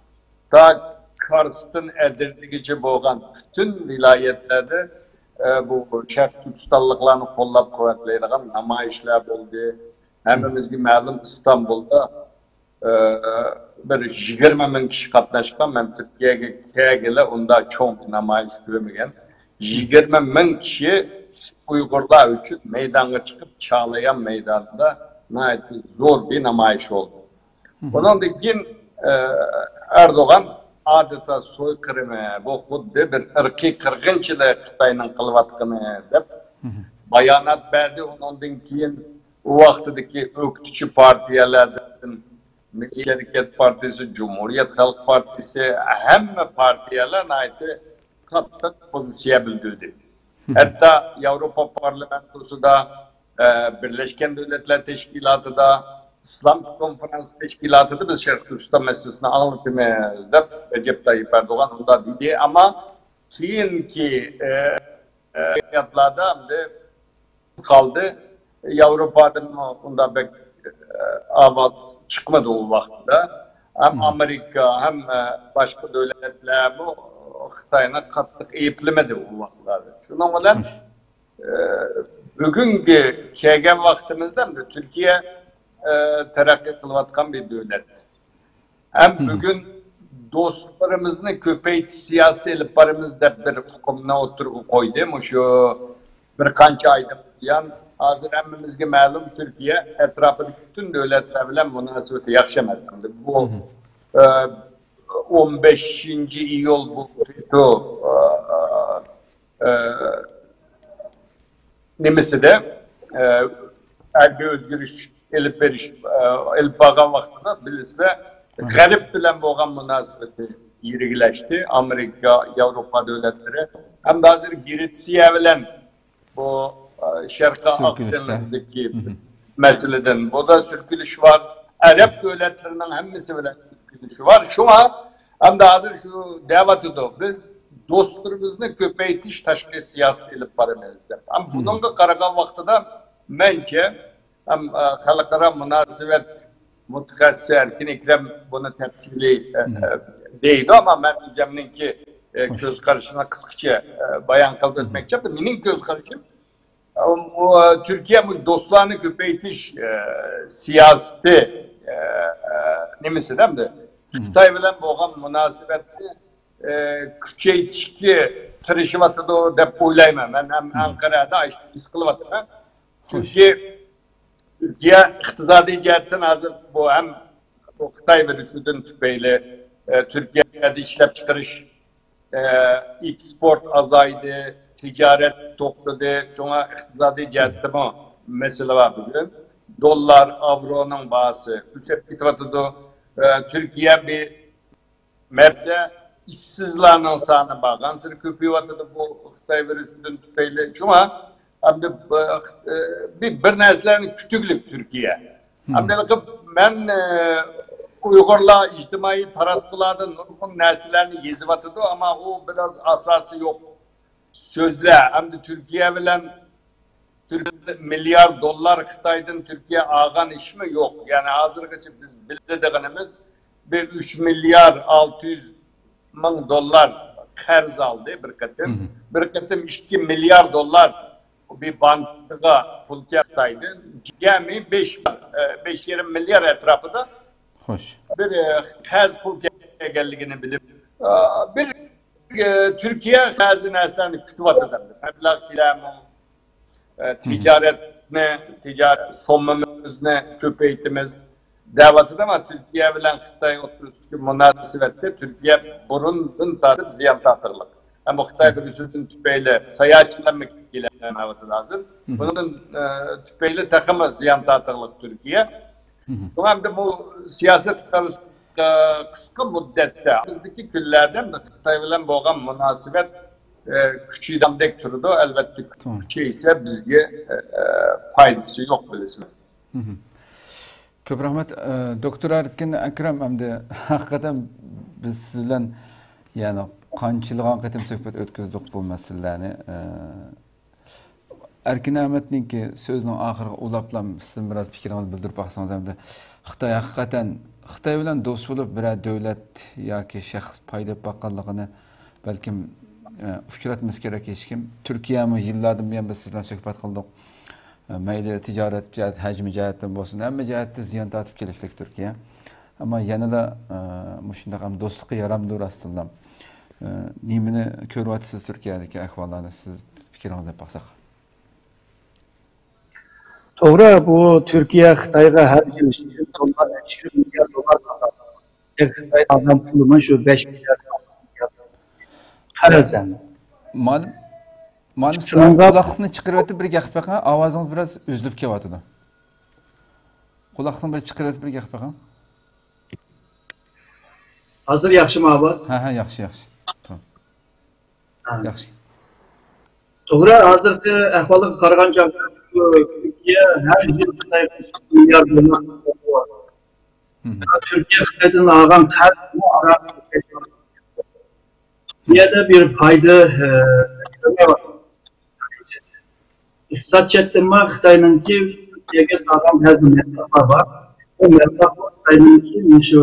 ta Kars'ın Edirne'ci boğan bütün vilayetlerde bu Şərq Türkistanlıqlarını qollab quvvetləyirəm, namayişlər oldu. Həmimizki məlum İstanbul'da bir 20 bin kişi qatnaşqan, mən Türkiye'ye kəgələ onda çoğun namayış görməyən. 20 bin kişi Uygurlar üçün meydana çıkıp Çağlayan meydanında zor bir namayış oldu. Ondan da Erdoğan adeta soykırımı, bu xuddi bir ırkı kırgınçılığı Xitayning qılıvatqını deb bayanat verdi. Ondan keyin o vaqtdagi öktüçü partiyalardan Milli Hareket Partisi, Cumhuriyet Halk Partisi, hamma partiyalar qattiq pozitsiya bildirdi. Hatta Avrupa Parlamentosu'da, Birleşken Devletler Teşkilatı'da, İslam Konferansı Teşkilatı'da biz Şərq Türkistan meselesini anlatımız da Recep Tayyip Erdoğan onda dedi ama keyinki hayatlarda kaldı. Avrupa'da onda avaz çıkmadı o vaxtda. Hem Amerika hem başka devletler bu Xitayına qattiq eyiplemedi o vaxtlarda. Şunun bilan bugünkü kelgan vaqtimizda da Türkiye taraqqiy qilayotgan bir devlet. Hem bugün dostlarımızın köpeytiş siyaseti elip barimizda bir hukumuna oturup koydu. Şu bir qancha aydan buyon hozir hammamizga ma'lum Türkiye etrafidagi bütün devletler bilan munosabati yaxshi emas. Bu 15 iyul bu FETÖ nemesi de harbiy özgürlüş elip beriş elip bağlan vaqtida bilisizlar garip bilan bo'lgan munosabati yirgileşti. Amerika, Avrupa devletleri hem de hazır Gretsiya bilan bu Şarkı Akdeniz'deki meseleden bu da sürkülüş var. Arap devletlerinin hemmisi bilen sürkülüşü var. Şuna hem de hazır şu devatıda biz dostlarımızın köpeytiş taşkı siyaseti elip baramızda. Ama bunun da qaragan vaqtida bence hem halkara münasebet mutaxassis Erkin Ekrem bunu tepsili deydi ama ben üzeriminki göz karışına kıskıca bayan kaldı etmek yaptım. Benim göz karışım Türkiye dostlarını köpeytiş siyaseti nemesi değil mi? Xitay bilan bo'lgan munosabatni kuchaytirishga tirishyapti deb o'ylayman. Men ham Anqarada ish qilyapman. Chunki Türkiye iqtisodiy jihatdan hozir bu ham bu Xitoy virusidan tufayli Türkiye'de ishlab chiqarish eksport azaydı, ticaret topladı. Şuna iqtisodiy jihatdan bu mesele var bugün. Dolar, avronun bahası yüksek gityapti. Türkiye bir merse işsizlerinin sahne bağlan sırf köpüyatı bu Xitay virüsünden tüfeyle şuna hem de bir neslerin kütüklük Türkiye. Hem de ben Uygurlar ictimai tarattılardan nurgun nesillerini yezivatıdı ama o biraz asası yok. Sözle hem de Türkiye bilen milyar dolar Xitay'dan Türkiye ağan iş mi yok. Yani hazırgıcı biz bildiğimiz bir 3 milyar 600 bin dolar karz aldı bir katım. Bir katım 2 milyar dolar bir banka pul Xitay'dan. Yani 5-20 milyar etrafında hoş. Bir karz pul geldiğini bilip bir Türkiye hazinesini kütüvatıdır. Meblağ kilamı ticaret sonmamızını köpeytimiz davatı ama Türkiye bilen Xitay oturuştaki münasebette Türkiye burundan tadıp ziyan tatırlık. Ama Xitay virüsünün tüpeyle sayaçlanmak ile davatı lazım. Bunun tüpeyle takımı ziyan tatırlık Türkiye. Sonra da bu siyaset karısı kısa müddette bizdeki küllerden de Xitay bilen boğan münasebet küçüğden dek türüdü. Elbette küçüğü ise bizge faydası yok bilesiniz. Köp rahmet. Doktor Erkin Ekrem hem de hakikaten biz sizden yani qanchılığan qatim söhbet ötküzdük bu meselelerini. Erkin Ahmet'nin ki sözünün ahırı ulaplam sizin biraz fikrinizi bildirip baksanız hem de Xitay hakikaten Xitay bilen dost olup bir devlet yoki şahs paylayıp bakkanlığını belki fikretmemiz gerek hiç kim. Türkiye mi yıllardan beri biz sizden söhbet kıldık. Meyli ticaret cihat, hacmi cihattan olsun. Hem cihatta ziyan tatip gereklik Türkiye. Ama yana da muşundaq dostluğu yaramdır aslında. Nimini körüvatsız Türkiye'deki ahvallarını siz fikrinize baksak. Doğru, bu Türkiye Xitay'a her yıl için 20 milyar dolar kazandı. Xitay adam pulunun şu 5 milyar dolar karazen. Malum sizin kulaklıqını çıkarıp bir gaqib bakın, avazınız biraz üzülüp kelatıdı. Kulaklıqını bir çıkarıp bir gaqib bakın. Hazır yaxşı mı avaz? Ha, yaxşı. Tamam. Yaxşı. Doğru, hazırki ahvalı qaragan çağda Türkiye her yıl Xitay'a 5 milyar dolar kazandı. Türkiye Xitay'dan ağan qərz bu ara Türkiye'de bir payda var. İqtisad cəhətdən Xitayınınki Türkiye'ye sağlam həzmətlər var. o mevcut Xitay'ınki şu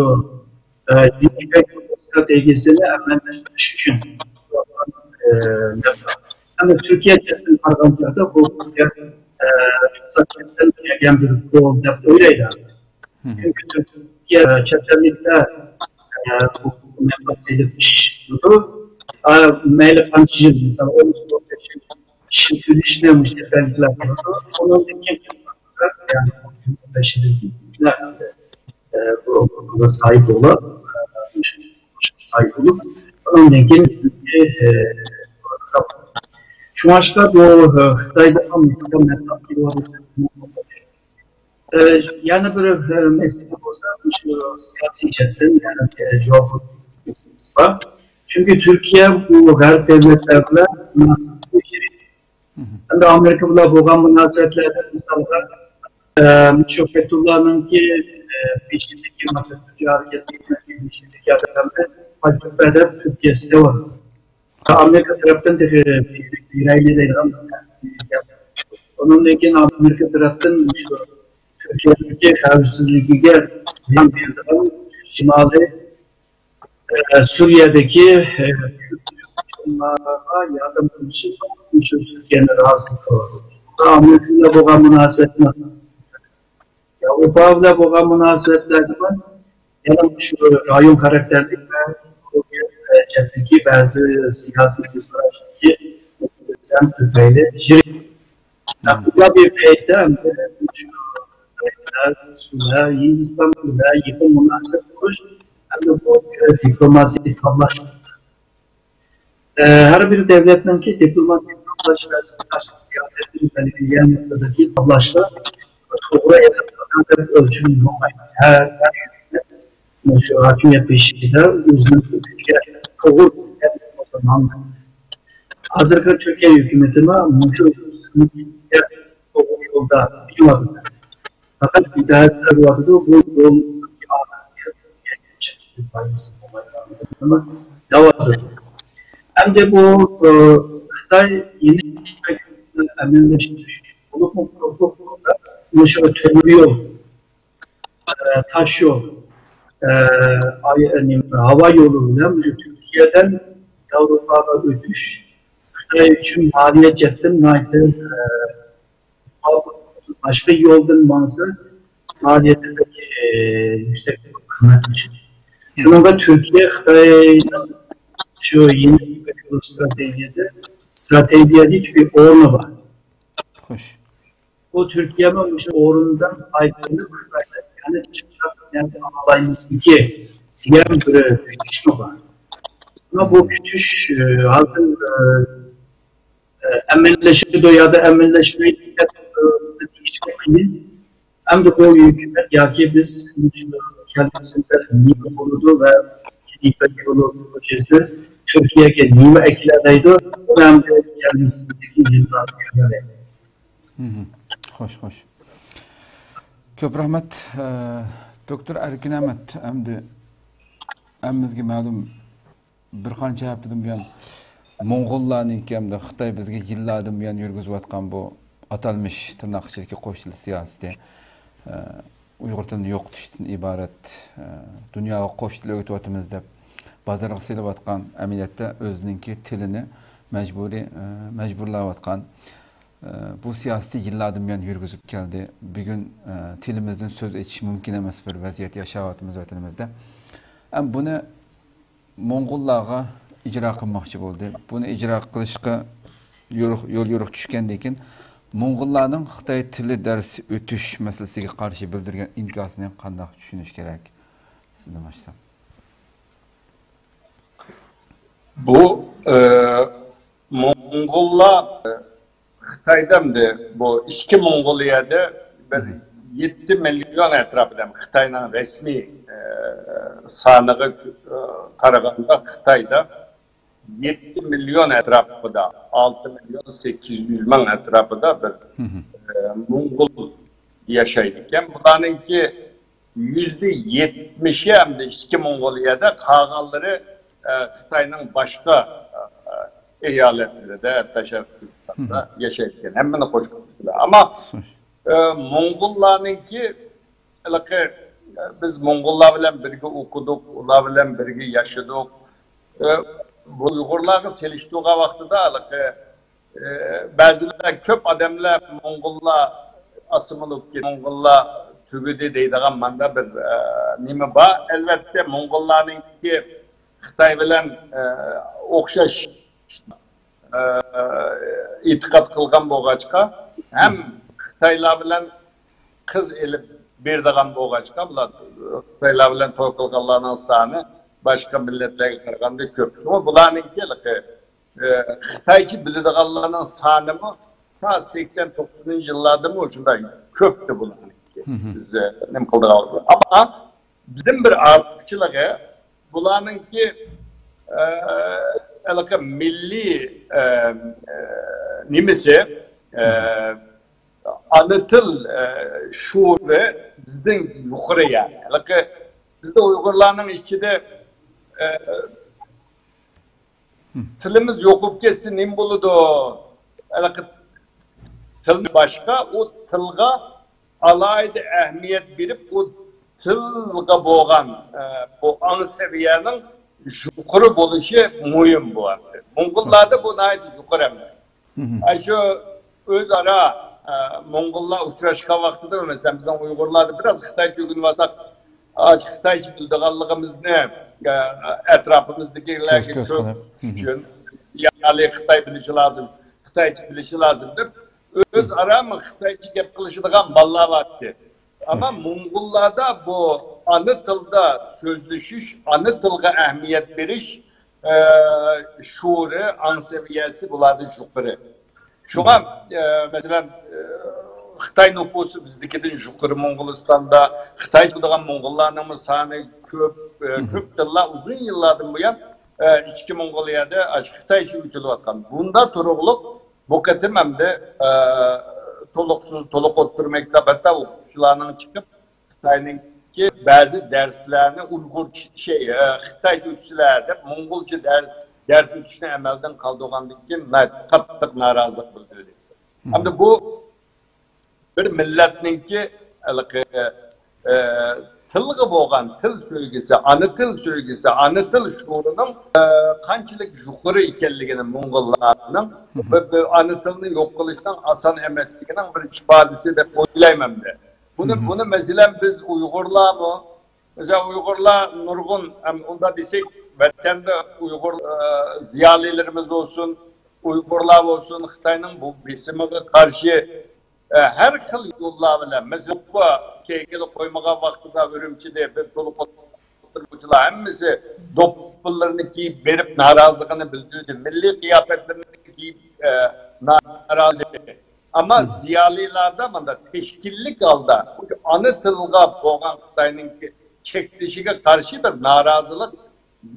İpek stratejisini emekleştiriş için ama Türkiye çetin parlamentoda bu fırsatçılıktan gelen bir rol da öyleydi. Çünkü Türkiye çetinlikte bu mevcut işliyordu. Meyli kancı mesela 15 şimdi işlemiş tefellikler vardı. Onun için yani 15'indeki bu sahip olan sahip olup onun için şu başka bu Xitay'da Amerika metafili var. Yani bir mesele olsa şu siyasi cidden yani cevap var. Çünkü Türkiye bu garip devletlerle münasebet geçiriyor. Hem de Amerika'yla boğan münasebetlerde mesela Müşok Fethullah'ın ki peşindeki Matatürkçü hareketliğinin peşindeki adamda Fakirler'de Türkiye'si de var. Amerika tarafından da bir aile değil ama onun için Amerika tarafından Türkiye savcısızlığı yan bir adam Şimali Suriye'deki Kürtçülere yardım için Türkiye'nin rahatsızlığı var. Amerika'yla boğan münasebetler Avrupa'yla boğan münasebetler var. Yani şu rayon karakterli ve Türkiye'deki bazı siyasi güçlerdeki meselelerin Türkiye'yle jiri. Bu bir peyde Suriye, Hindistan'la yakın münasebet kuruş hem de bu diplomasi tablaştı. Her bir devletin ki diplomasi tablaşı ve siyasetin belirleyen noktadaki tablaşla doğru yakın ölçümü yok. Her şu hakimiyet peşinde uzun Türkiye doğru o zaman hazırda Türkiye hükümetine şu doğru yolda bilmadı. Fakat bir daha vardı da bu yol ama devam. Hem de bu Xitay yeni eminleşmiş olup mu protokolda bu şu kömür yol, taş yol, hava yoluyla Türkiye'den Avrupa'ya ötüş Xitay için maliyet cidden naydı başka yoldan manzı maliyeti de yüksek kıymetmiş. Şununla Türkiye Xitay'ın şu yeni stratejide hiçbir oranı var. Hoş. O Türkiye'nin şu oranından aykırılık yani çıkacak yani alayımız iki diğer bir kütüş mü var? Ama bu kütüş halkın emelleşme ya da emelleşmeyi hem de bu hükümet ya ki biz kendisinde niye konudu ve İpek yolu projesi Türkiye'ye niye eklerdeydi o hem de kendisindeki yıllar Hoş hoş. Köp rahmet Doktor Erkin Ahmet hamda hammamizga ma'lum bir qancha haftadan buyon Moğollarning hamda Xitoy bizga yillardan buyon yurgizayotgan bu atalmış tırnak içindeki qo'shilish siyosati Uyghur tilini yo'qotishdan iborat dunyoga qo'shilib o'tyapmiz deb bozorga silayotgan amaliyotda o'zininki tilini majburlayotgan bu siyosati yillardan buyon yurgizib keldi. Bugun tilimizdan so'z etish mumkin emas bir vaziyat yashayapmiz vatanimizda. Ham buni Mo'ng'ullarga ijro qilmoqchi bo'ldi. Buni ijro qilishga yo'l yo'riq tushgandan keyin Mo'ng'ullarning Xitoy tili darsi o'tish masalasiga qarshi bildirgan inkosini ham qanday tushunish kerak? Siz nima deysiz? Bu Moğollar Xitoydamdi bu ichki Mo'ng'oliyada 7 milyon etrafida Xitoyning rasmiy soniga qaraganda Xitoyda 7 milyon etrafında 6 milyon 800 bin etrafında bir Moğol yaşayırken bunlarınki %70'i hem de ichki Moğoliyada kalganları Xitoyning başka eyaletlerinde hatta Türkistan'da yaşayırken hemen hoş konuştular. Ama Moğollarınki biz Moğollar bilen birge okuduk, ular bilen birge yaşadık. Bu Uygurlarga seliştiği vaqtida bazılar köp adamlar Moğollar asımılıp ki Moğollar tügüdü deydiğen manda bir nime ba. Elbette Moğollarning ki Xitay bilen okşaş itiqat qilgan bo'lg'achqa ham Xitoylar bilan qiz elib berdigan bo'lg'achqa bular Xitoylar bilan to'y qilganlarning soni boshqa millatlarga qaraganda ko'p. Shunga bularninki Xitoycha biladiganlarning sonimi ta 80-90-yillardami shunday ko'pdi bularninki. Biz nima qildik? Ammo bizim bir ortiqchiligi bularninki milli nimesi anıtıl şuuru bizden yukarı yani. Bizde Uygurlarının içinde tilimiz yokup kesin nim buludu. Til başka o tilga alaydı ehmiyet verip o tilga boğan bu an seviyenin yukarı buluşu mühim bu arada. Mongollarda bu naydı yukarı emri. Şu özara Mongollar uçraşkan vaktidir mesela bizim Uygurlarda biraz Xitayca ünvasak Xitayca bildiğinliğimizni etrafımızdakilerge çok için yani Xitay bilişi lazım, Xitayca bilişi lazımdır. Özara mı Xitayca gep kılışıdığın ballar vardı. Ama Mongollarda bu anı tılda sözleşiş, anı tılga ehmiyet veriş şuuru, an seviyesi bulardı yukarı. Şuna mesela Xitay nüfusu bizdekiden yukarı Moğolistan'da Xitay bildiğin Moğollarının sani köp tilla uzun yıllardan bu yan içki Mongoliyada Xitayca ütülü atkan. Bunda turuqluq bu ketim hem de toluk oturmakta hatta okuşlarının çıkıp Xitay'ın ki bazı derslerini Uygur Xitayca ütüsülerde Mongolca ders ütüsüne emelden kaldığındaki katlık narazılık bildirdi. Hem de bu bir milletninki tılgı boğan til söygisi, anı til şuurunun kançılık yukarı ikelliğinin Mongollarının ve anı tilini yok kılıştan asan emesliğinin bir ifadesi de oylayım de. Bunu mesela biz Uygurlar mı? Mesela Uygurlar nurgun, onda desek vatanda Uygur ziyalilerimiz olsun, Uygurlar olsun, Xitay'ın bu besimiga karşı her xil yollar bilen, mesela bu keygeli koymağa vaktida Ürümçide bir toluk oturgucular hemmisi doppullarını giyip verip narazılığını bildirdi. Milli kıyafetlerini giyip narazılığını. Ama ziyalilarda da teşkillik alda anı tılga boğan Xitay'ın çekilişine karşı bir narazılık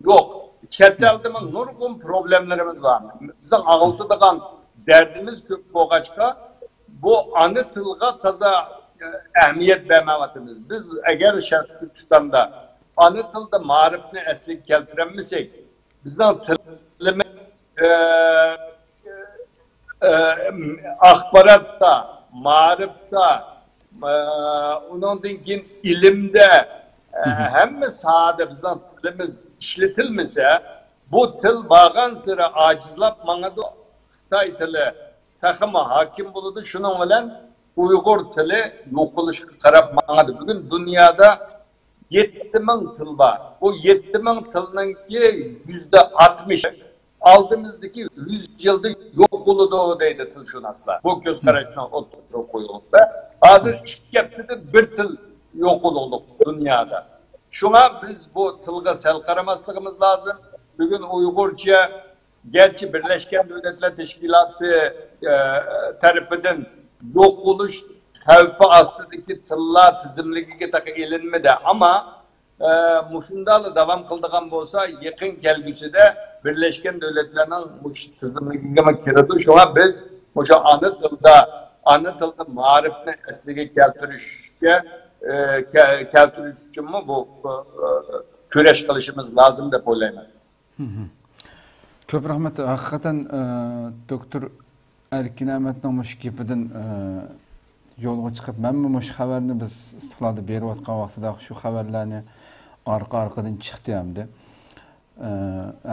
yok. Çeteldiğimiz nurgun problemlerimiz var. Bizim ağıltıdığın derdimiz köp boğaçka bu anı tılga taza ehmiyet vermevatımız. Biz eğer Şarkı Türkistan'da anı tılda marifini eslik keltiremesek bizden tilimiz akbaratta, marifta, onun dinkin ilimde hem sahada bizden tilimiz işletilmese bu til bağın sıra acizlap manadı Xitay tili takıma hakim buludu. Şunun bilen Uygur tili yok oluş karab manadı. Bugün dünyada 7000 til var. Bu 7000 tilinin ki %60 aldığımızdaki 100 yılda yok oludu deydi tilşünaslar. Bu göz kararına oturup koyulup da hazır ilk yaptı da bir til yok oldu dünyada. Şuna biz bu tılga sel karamaslıkımız lazım. Bugün Uygurca gerçi Birleşken Devletler Teşkilatı tarafından yok oluş havfi aslındaki tıllar tizimliğine takı elinmedi ama muşundalı devam kıldığım olsa yakın gelgisi de Birleşken Devletler'in muş tizimliğine kirdi. Şu an biz muşa anı tılda marifini eslige keltiriş için mi bu küreş kılışımız lazım da böyleyim. Köp rahmet. Hakikaten Doktor Erkin Ahmet'in muş gepidin yo'lga chiqib, men bu xabarni biz istiqlolda berayotgan vaqtida shu xabarlarni arqa-arqadan chiqdi hamda.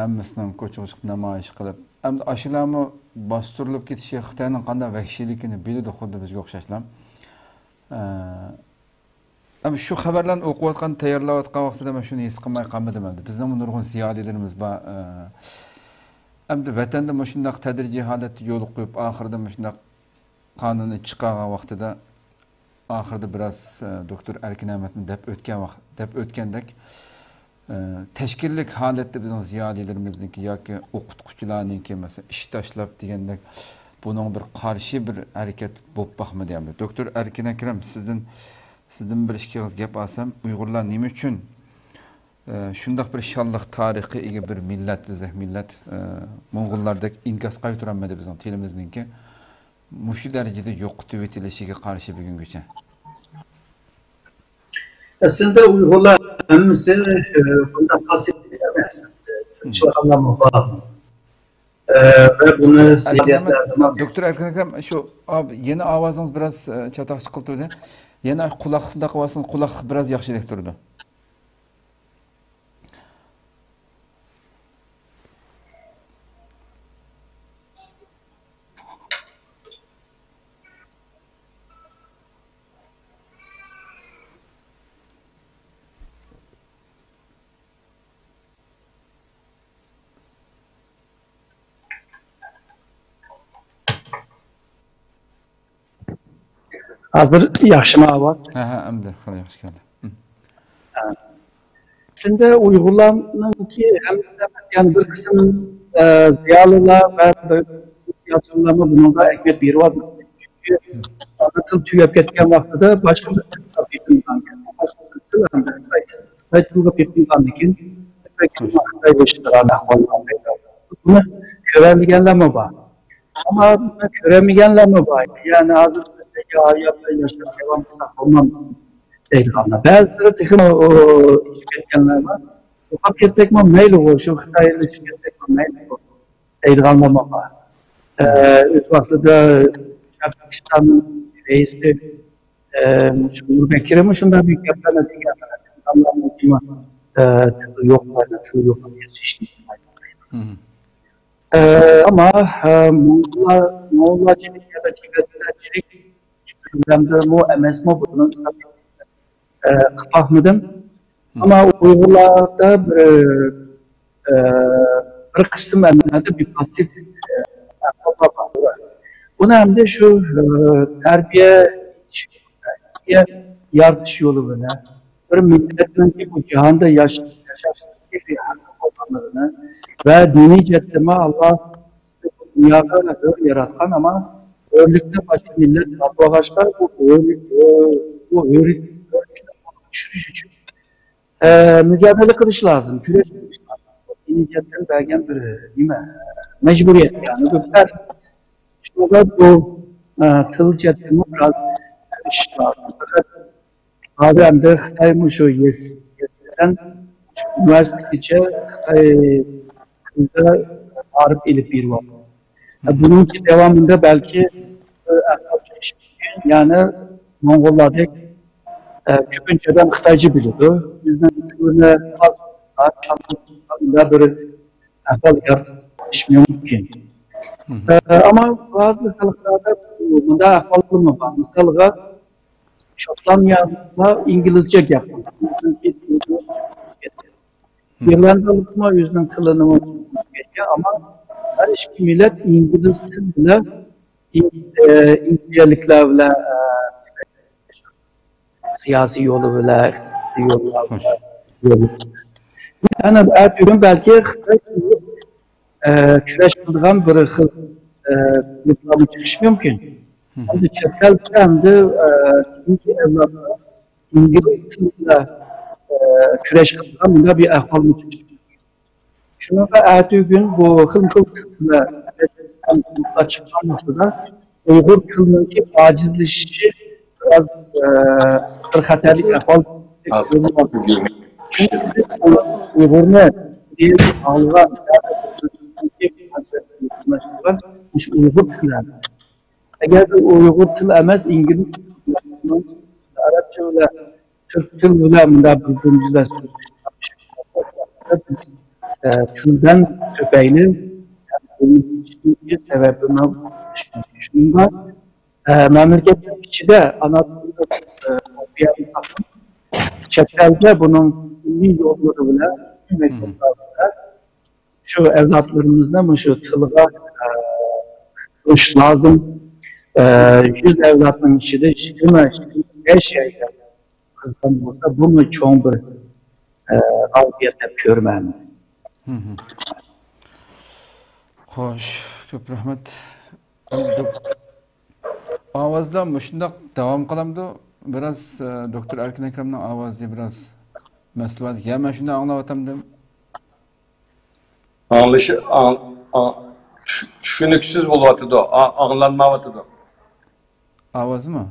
Hammasining ko'chaga chiqib namoyish qilib, hamda ashularni bostirilib ketishi Xitoyning qanday vahshiyligini biladi xuddi bizga o'xshashlar. Ama şu xabarlarni o'qiyotgan, tayyorlayotgan vaqtida men shuni his qilmay qolmadim hamda. Bizning nurg'un ziyolilarimiz bor. Hamda vatanda shunday tadrijiy holatda yo'l qo'yib, oxirida shunday qonunni chiqargan vaqtida oxirida biroz doktor Erkin Ahmedni deb o'tgandek tashkillik holatda bizning ziyolilarimizniki yoki o'qituvchilarniki mesela ish tashlab degandek buning bir qarshi bir harakat bo'lib baxmadi hamda. Doktor Erkin Akram sizdan bir ishkiz gap olsam, Uyg'urlar nima uchun shundoq bir shonliq tarixiga ega bir millat bizning millat Mo'ng'ullardek inkas qaytaramadi bizning tilimizniki. Mushu darajada yo'qotib etilishiga qarshi bugungacha. Aslında Uyg'urlar hammasi bundan pasif emas. Tinchlik anlamı var. Ve bunu siyasatlarda... Doktor Erkin Akram, şu yeni avazınız biraz çatak çıkıldı. Yeni kulaklıkta kıvasınız, kulaklık biraz yaxşılık durdu. Hazır yaxşı mı var? Hamda, yaxşı geldi. Aslında Uyg'urlarninki hammasi yani bir kısım ziyalılar ve siyasatçılarla bununla ehmiyet veriyorlar. Çünkü ana til tüyüp ketken vaqtida başka bir til tabiidan başka bir til hamda Xitoy tiliga ketgan lekin Xitoy boshqalarga ahvollar buni ko'rmaganlar mı var? Ama ko'rmaganlar mı var? Yani hazır hayatta yaşayan devam kısak olmam deyilganlar. Bazıları tıkın o iş ketkenler var. O kap kestek mi meyli o, şu Xitay'la iş kestek mi meyli o deyilganlar mı var. Üç vaxtıda Pakistan'ın reisi Cumhurbaşkanı şunda büyük yapılan etikenler. Allah'ın kima tıkı yok var, tıkı yok var. Ama Moğollarcılık ya da Tibetlercilik gündemde bu MSMO bunun kıpahmıdım. Ama Uygurlarda bir kısım eminade bir pasif var. Bunu hem de şu terbiye yargış yolu böyle. Bir milletin ki bu cihanda yaşaştığı bir hakkı olmalarını ve dini ceddime Allah dünyada yaratkan ama örlükte başka millet tatlı başka bu örlükte düşürüş için mücadele kılış lazım, küreş kılış lazım. Dini ceddime belgen bir değil mi? Mecburiyet yani bu ters. Şurada bu tıl ceddime biraz kılış lazım. Fakat abi hem de Xitay'mış o yesinden üniversitece Xitay'da arıp elip bir var. Bununki devamında belki yani Mongollardaki köpünceden Xitaycı biliyordu. Bizden böyle az çantamda böyle ahval yarışmıyor mümkün. Ama bazı halklarda bunda ahvallı mı var? Mesela Şotlandiya'da İngilizce yapıyor. İrlandalıkma yüzden tılını geçiyor ama her iki millet İngiliz tiliyle İngilizliklerle siyasi yolu böyle yolu. Yani ertürün belki küreş kıldıgan bir yıplamı çıkış mümkün. Hem de çetel hem de ikinci evlatlar İngiliz tiliyle küreş kıldıgan bunda bir ahval mı çıkış mümkün. Şuna da ertü gün bu hılkıl tiliyle çıkan noktada Uygur tılındaki acizleşişi biraz bir haterlik ahval çünkü biz Uygur'unu diye ağlığa Uygur tili. Eğer Uygur tili emez İngiliz Arapça ve Türk tili bilen bildiğimizde biz türden köpeğinin bunun içindeki sebebini düşünüyorlar. Memleketin içinde Anadolu'da bir insanın çetlerde bunun milli yolları bile mektuplarında şu evlatlarımızda şu tılığa tuş lazım. 100 evlatın içinde 25 şeyde kızdan olsa bunu çoğun bir kavgiyete görmem. Hoş, köp rahmet. Avazdan şundaq devam qılamdı. Biraz Doktor Erkin Ekrem'nin avazı biraz mesleği. Ya ben şunda anlavatamdım. Düşünüksüz buluvatıdı o, anlanmavatıdı. Avazı mı?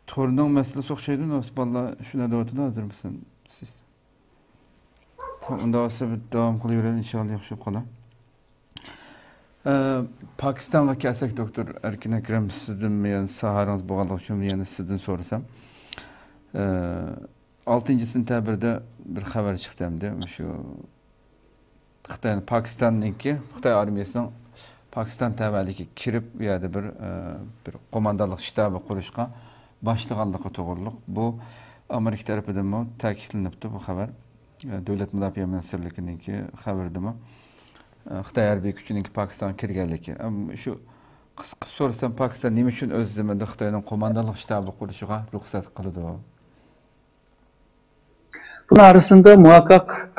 Torunun meselesi okşaydı nasıl? Vallahi şuna da hazır mısın siz? Onda olsa bir devam kılıyorlar inşallah yakışıp kalan. Pakistan ve Kasak Doktor Erkin Ekrem sizden mi saharanız boğalık için yani sizden sorsam. 6. sentabirde bir haber çıktı hem de şu Pakistan'ınki Xitay armiyasının Pakistan təvəlliki kirib ya da bir komandalıq ştabı quruşqa başlıqanlıqı toğırlıq. Bu Amerika tərəfindən mi təkidlənibdi bu xəbər. Dövlət Müdafiə Ministerliyininki xəbərdir mi? Xitay hərbi gücününki Pakistan kirgənliki. Şu qısqıb sorsam Pakistan nima üçün öz zəmində Xitayның komandalıq ştabı quruşuğa ruxsat qılıdı o? Bunun arasında muhakkak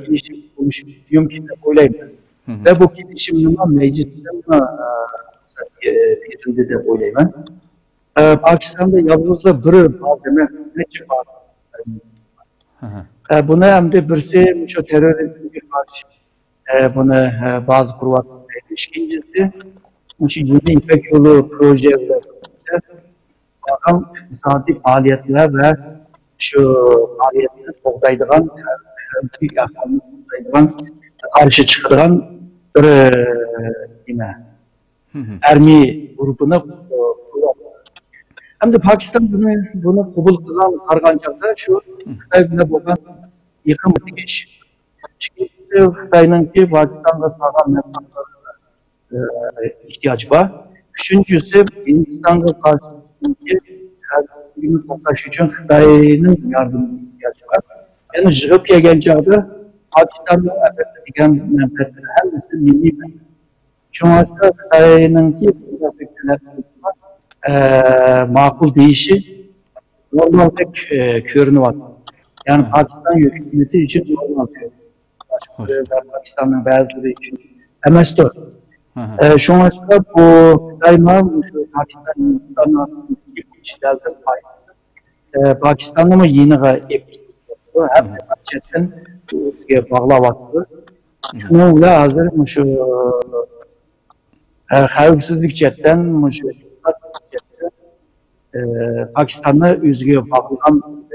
gelişim olmuş mümkün de oylayayım. Ve bu gelişimle mecliste bir de oylayayım. Pakistan'da yalnızca bir malzeme ne çıkmaz. Bunu hem de birisi şu terörizmine karşı bunu bazı kurvatlar sayılmış. İkincisi şu yeni İpek Yolu projelerinde adam iktisadi faaliyetler ve şu faaliyetini to'xtaydigan karşı çıkıran bir armiy grubuna hem de Pakistan bunu kabul kılan kargancakta şu Xitay bilen bo'lgan yıkım geç. İkincisi Xitay'ınki Pakistan'da sağlam menfaatlarına ihtiyaç var. Üçüncüsü Hindistan'da karşısındaki karşısını toplaş için Xitay'ın yardımına ihtiyaç var. Yani jığıp yegen çağda Pakistan'da degan menfaatler hepsi milli menfaat. Şunlarsa Xitay'ınki makul değişi normal pek görünüyor. Yani Pakistan hükümeti için normal görünüyor. Pakistan'ın bazıları için emestor. Şunlarsa bu Xitay'ın Pakistan'ın Hindistan'ın arasındaki ilişkilerden payı. Pakistan'da mı yeni yapıyor? Hem de çetin bağlavattı. Şununla hazır şu xavfsizlik cetten şu Pakistan'da üzgü bağlanan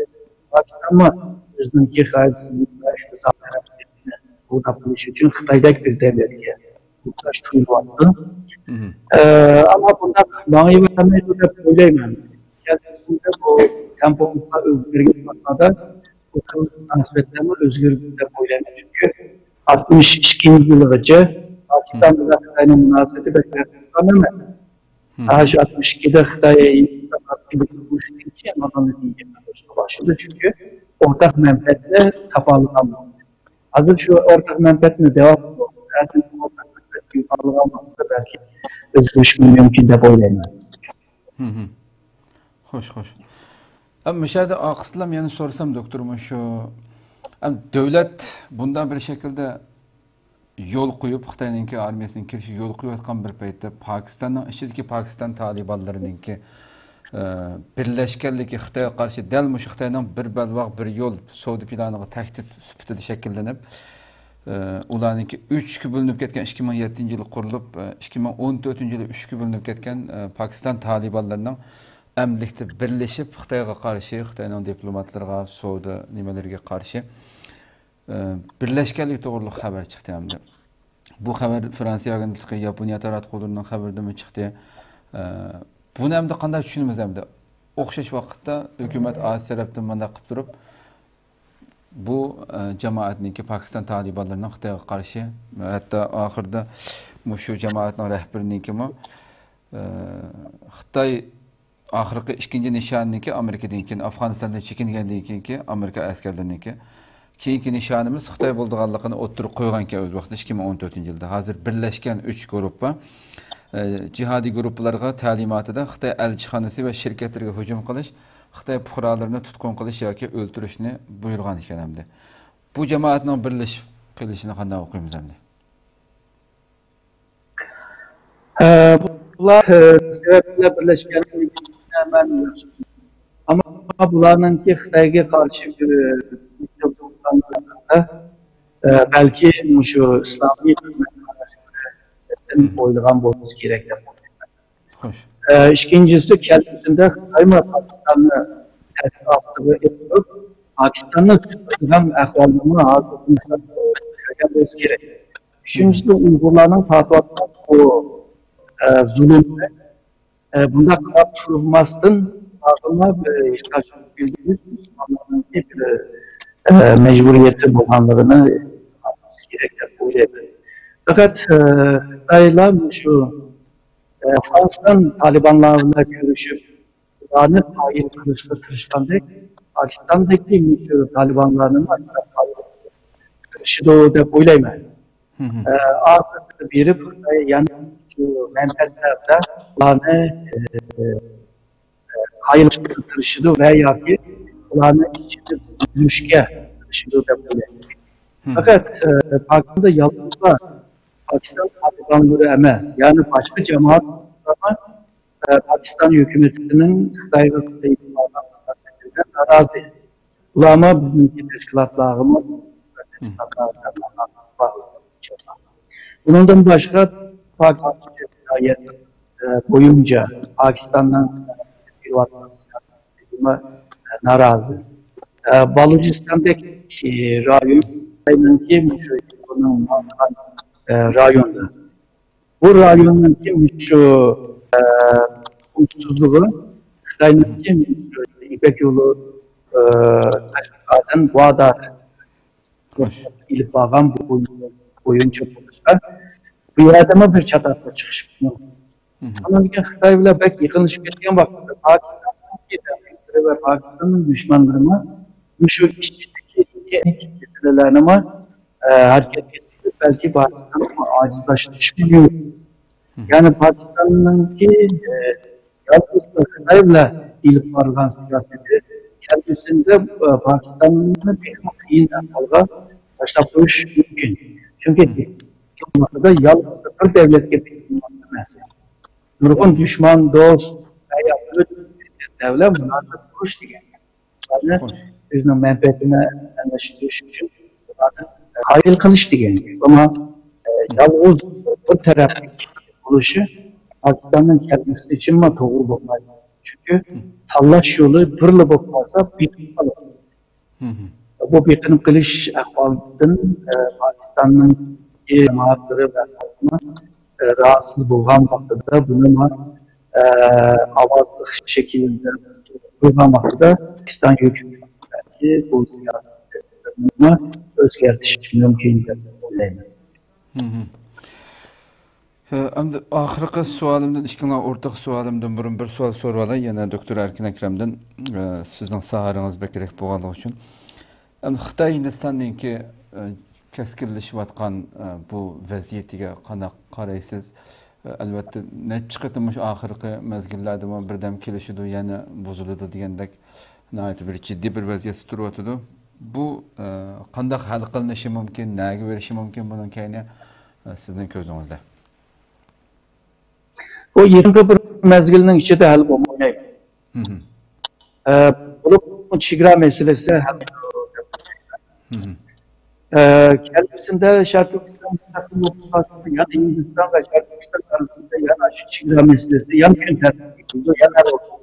Pakistan mı özündeki xavfsizlik ve iktisat taraflarını uğraşmış için Xitay'daki bir devletke muhtaç duyulattı. Ama bunda bana vermeyi de söyleyemem. Kendisinde bu tempomuzda özgürlük atmada bu aspektlerinde özgürlük de söyleyemem. Çünkü 62. yıllıca Pakistan'da Xitay'ın münasebeti beklenmiyor. Şu 62'de Xitay'a Hindistan aktivite kuruluştu ki Anadolu'da başladı çünkü ortak menfaatle kapalılanmadı. Hazır şu ortak menfaatine devam ediyor. Eğer ortak menfaatine kapalılanmadı belki özgürlük mümkün de boylayın. Hoş. Ama müşahede akıslam yani sorsam doktorum şu devlet bundan bir şekilde yol koyup Xitay'ınki armiyasının kirişi yol koyuyotgan bir paytda Pakistan'ın içindeki Pakistan talibanlarınınki birleşkenligi Xitayga qarşı dal mush Xitayning bir balvaq bir yol savdo planiga tahdid sifatida shakllanib ularninki 3 bo'linib ketgan 2007-yili qurilib 2014-yili 3 bo'linib ketgan Pakistan talibanlarining amlikda birlashib Xitayga qarshi Xitayning diplomatlariga savdo nimalarga qarshi birlashganlik to'g'riliq xabar chiqdi hamda. Bu xabar Fransiya agentligi, Yaponiya taratqullarining xabaridan chiqdi. Buni hamda qanday tushunamiz hamda? O'xshash vaqtda hukumat Asi tarafdan mana qilib turib, bu jamoatniki Pokiston talibanlarining Xitoyga qarshi, hatto oxirida shu jamoatning rahbariniki Xitoy oxirgi ikkinchi nishonniki Amerikadan keyin Afg'onistondan chekingandan keyinki Amerika askarlariniki keyingi nishonimiz Xitoy bo'lganligini o'ttirib qo'ygankan o'z vaqtida 2014-yilda. Hozir birlashgan 3 guruhga jihodiy guruhlarga ta'limotida Xitoy elchixonasi va shirkatlarga hujum qilish, Xitoy fuqarolarini tutqun qilish yoki o'ldirishni buyurgan ekan hamda. Bu jamoatning birlashib qilishini qanday o'qiymiz hamda? Bular sebepler birleşkenliğini ben ama bularınki Xitoyga qarshi belki şu İslami oylagan bo'lmesi kerak deb o'ylayman. İkincisi kendisinde Xitoy va Pokistonni ta'sir ostiga etib, Pokistonni tutgan ahvolini hozir bo'lmesi kerak. Üçüncüsü Uygurlarning fatvosi bu zulümle bunda qarab turmasdan ağırlar ihtiyaç bildiğimiz Müslümanların bir mecburiyeti bulganlarını gerek deb o'ylayman. Fakat Xitoylar şu Afg'oniston talibanlarla görüşüp ularni tayin qilishga tirishgandek Pokistondagi şu talibanlarning tirishidi deb o'ylayman. Artık biri yani şu menfaatlarda ularni hayırlaştırışıdı veya ki ularni içinde bölüşke tirishidi deb o'ylayman. Fakat Pakistan'da yalnızlar Pakistan talibanları emas. Yani başka cemaatler Pakistan hükümetinin Xitoyga qilayotgan siyosatidan norozi. Ularma bizning teşkilatlarımız bundan başka Pakistan boyunca Pakistan'dan qilayotgan siyosatiga norozi. Baluchistan'daki rayonki bunun rayonda. Bu rayonunki şu usulsüzlüğü Xitoy'niki İpek yolu Taşkent'ten Guadar ilip bağlan boyunca buluşlar. Bu yerde bir çatakla çıkış mümkün. Ama bir Xitoy ile pek yıkılışıp etken vakitte Pakistan'ın ve Pakistan'ın düşmanlarına şu içindeki meselelerine hareket kesilip belki Pakistan'ın acizlaştırışmıyor. Yani Pakistan'ınki yalnız Xitoy'la ilip varılan siyaseti kendisinde Pakistan'ın teknik kıyın alga başlatmış mümkün. Çünkü da yalnız bir devlet getirilmesi mesela. Nurgun düşman, dost veya devlet münasip kuruş diye. Yani özünün menfaatine anlaşılış için hayır kılıç diye. Ama yalnız bu tarafı oluşu Pakistan'ın kendisi için mi doğru bulmayı? Çünkü tallaş yolu birle bakmazsa bir kalır. Bu bir kılıç ahvalının Pakistan'ın cemaatleri ve halkına rahatsız bulgan vaxtıda bunu avazlı şekilde bulgan vaxtıda Pakistan hükümeti bu siyasetlerine özgertiş mümkün de olayım. Ahırkı sualımdan, işkine ortak sualımdan burun bir sual soruvalı. Yine Dr. Erkin Ekrem'den sizden saharınız bekirek boğalı için. Xitoy Hindistan'daki keskinleşiyotgan bu vaziyetiga qanday qaraysiz? Albatta ne chiqitimish oxirgi mezgillarda birdam kelishidi, yana buziladi degandek bir jiddiy bir vaziyat turyotidi. Bu qanday hal qilinishi mumkin, nega berishi mumkin bunun kayni sizning ko'zingizda? Bu yeni bir mezgilning ichida hal bo'lmaydi. Bu chegara meselesi hal kendisinde Şarkı Türkistan müstakil noktasında ya Hindistan ve Şarkı Türkistan arasında ya çigra meselesi ya mümkün tertip edildi ya her oldu.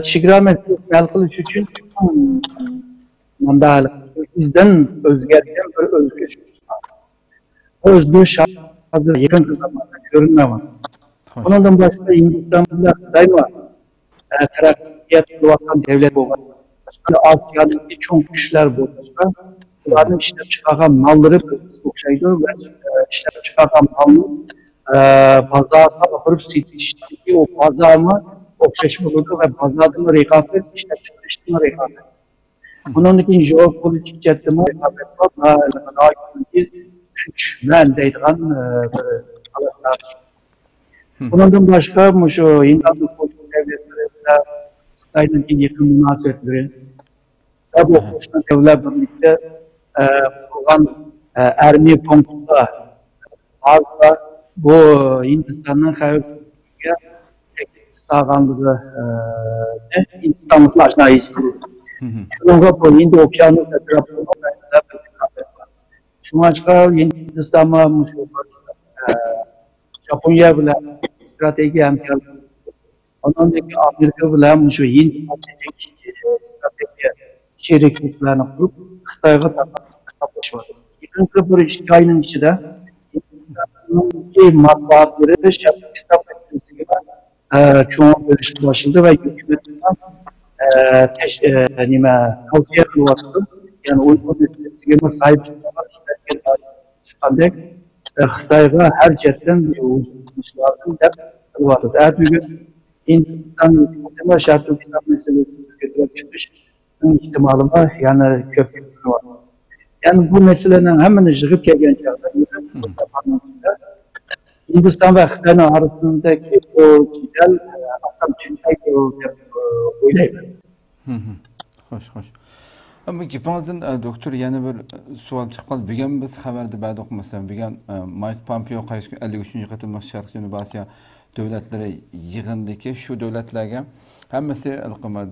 Çigra meselesi hal kılıç için bizden özgerken bir özgür. O özgür hazır yakın zamanda görünmüyor. Ondan başka Hindistan'da Xitay var. Terakkiyat kılan devlet olan. Asya'daki çok güçler bu. Bunların işlep çıkaran malları okşaydı ve işlep çıkaran malları pazarda bakıp sitişteki o pazarma okşaşma oldu ve pazarda rekabet işlep çıkıştığına rekabet. Bunun için jeopolitik cettime rekabet var. Daha güç mendeydiğen alanlar. Bundan başka şu Hindistan koşu devletlerinde Xitay'ın yakın münasebetleri ve bu koşu devletler birlikte kurulan ermi punktta varsa bu Hindistan'ın hayatıyla sağlamlığı Hindistanlıkla aşinayız kılıyor. Şununla bu Hindi okyanus etrafında şuna açıklar Hindistan'a Japonya bile strateji hemkarlığı. Ondan Amerika bile şu Hint strateji şerikliklerini kurup Xitay'a tapışıyor. Yakın bir iki ayının içinde Hindistan'ın matbuatları Şarkistan meselesi gibi çoğun bölüşme başladı ve hükümetinden tavsiye kılıyordu. Yani uygun meselesi gibi sahip çıkandık. Xitay'a her cetten uyuşturmuş lazım dep kılıyordu. Eğer bugün Hindistan hükümetine Şarkistan meselesi götürüp çıkış ihtimalına yani köprü var. Yani bu meselenin hemen çıkıp gelgen çağda Hindistan ve Xitay'ın arasındaki o cidel asıl Türkiye'de oynayabilir. Hoş. Ama gapingizdan doktor yana bir savol chiqib qoldi. Bugun biz xabarda ba'da o'qimasam, bugun Mike Pompeo qaysi 53-qatim Sharq Janubiy Osiyo davlatlari yig'indagi shu davlatlarga hammasi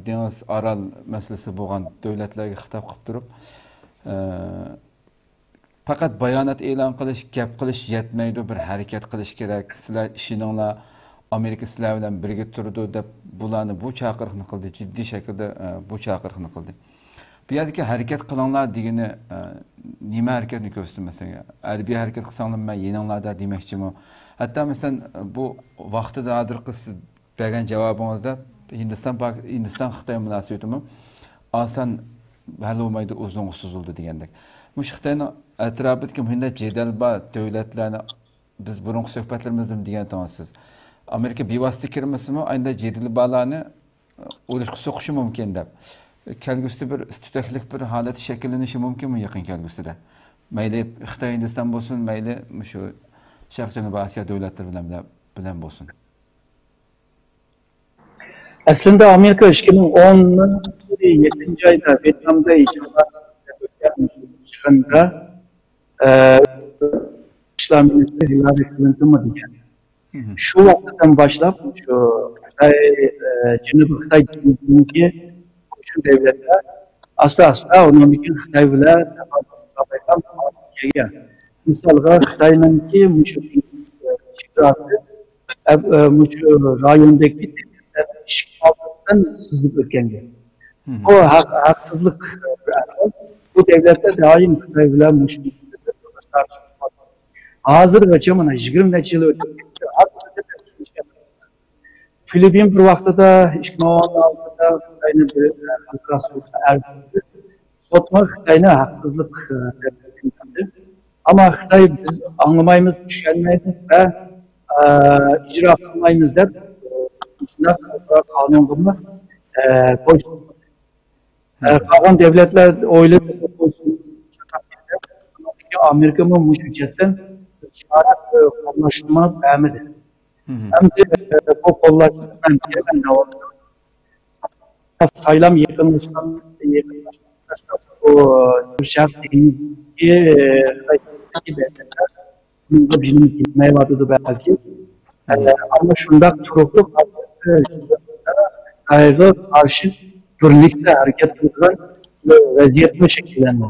dengiz Aral masalasi bo'lgan davlatlarga xitob qilib turib, faqat bayonot e'lon qilish, gap qilish yetmaydi, bir harakat qilish kerak. Sizlar ishingizlar Amerika sizlar bilan birga turdi deb bularni bu chaqiriqni qildi, jiddiy shaklda bu chaqiriqni qildi. Bu yerdagi harakat qilinglar degani nima harakatni ko'rsatmasanga? Harbiy harakat qilsanglar men yeninglarda demoqchiman. Hatto masalan bu vaqtida hozirgi siz bergan javobingizda Hindiston Xitoy munosabatimi oson hal bo'lmaydi, uzun suzildi degandek. Bu Xitoyning atrofidagi bunday jadal bor davlatlarni biz burungi suhbatlarimizda degan siz Amerika bevosita kirmasimi, ayda jadal borlarni urushga so'qishi mumkin deb. Kelgusida bir istiqbollik bir holat shakllanishi mumkinmi yaqin kelgusida? Mayli Xitoy Hindiston bo'lsin, mayli shu Sharq Janubiy Osiyo davlatlari bilan bo'lsin. Aslında Amerika 2010'un 7. ayda Vietnam'da icraat çıkanda İslam Ministri Hillary Clinton mı diyeceğim. Şu vakitten başlayıp şu Cenab-ı Xitay Cumhuriyeti koşun devletler asla onun için Xitay bile tabiattan şeyler. Mesela Xitay'ın ki çıkrası rayondaki işgalden sızlık ötkengi. O haksızlık bu devletler daim Xitay bile hazır ve çamına 20 yıl ötkengi. Filipin bir vaxtada 2016'da Xitay'ın bir halkası erzdi. Sotma Xitay'ın haksızlık devletinde. Ama Xitay biz anlamayımız, düşünmeyiz ve icra kılmayımız da kanunlarını koysun. Kalan devletler öyle koysun. Amerika'nın müşücetten şahat anlaşılma beğenmedi. Hem de bu kollardan gelen devam ediyor. Sayılam yakınlaşan o Şark Denizi'ndeki devletler bunda bizim gitmeye vardı belki. Ama şunda turukluk Xitay'a karşı birlikte hareket kılan vaziyetme şekillenme.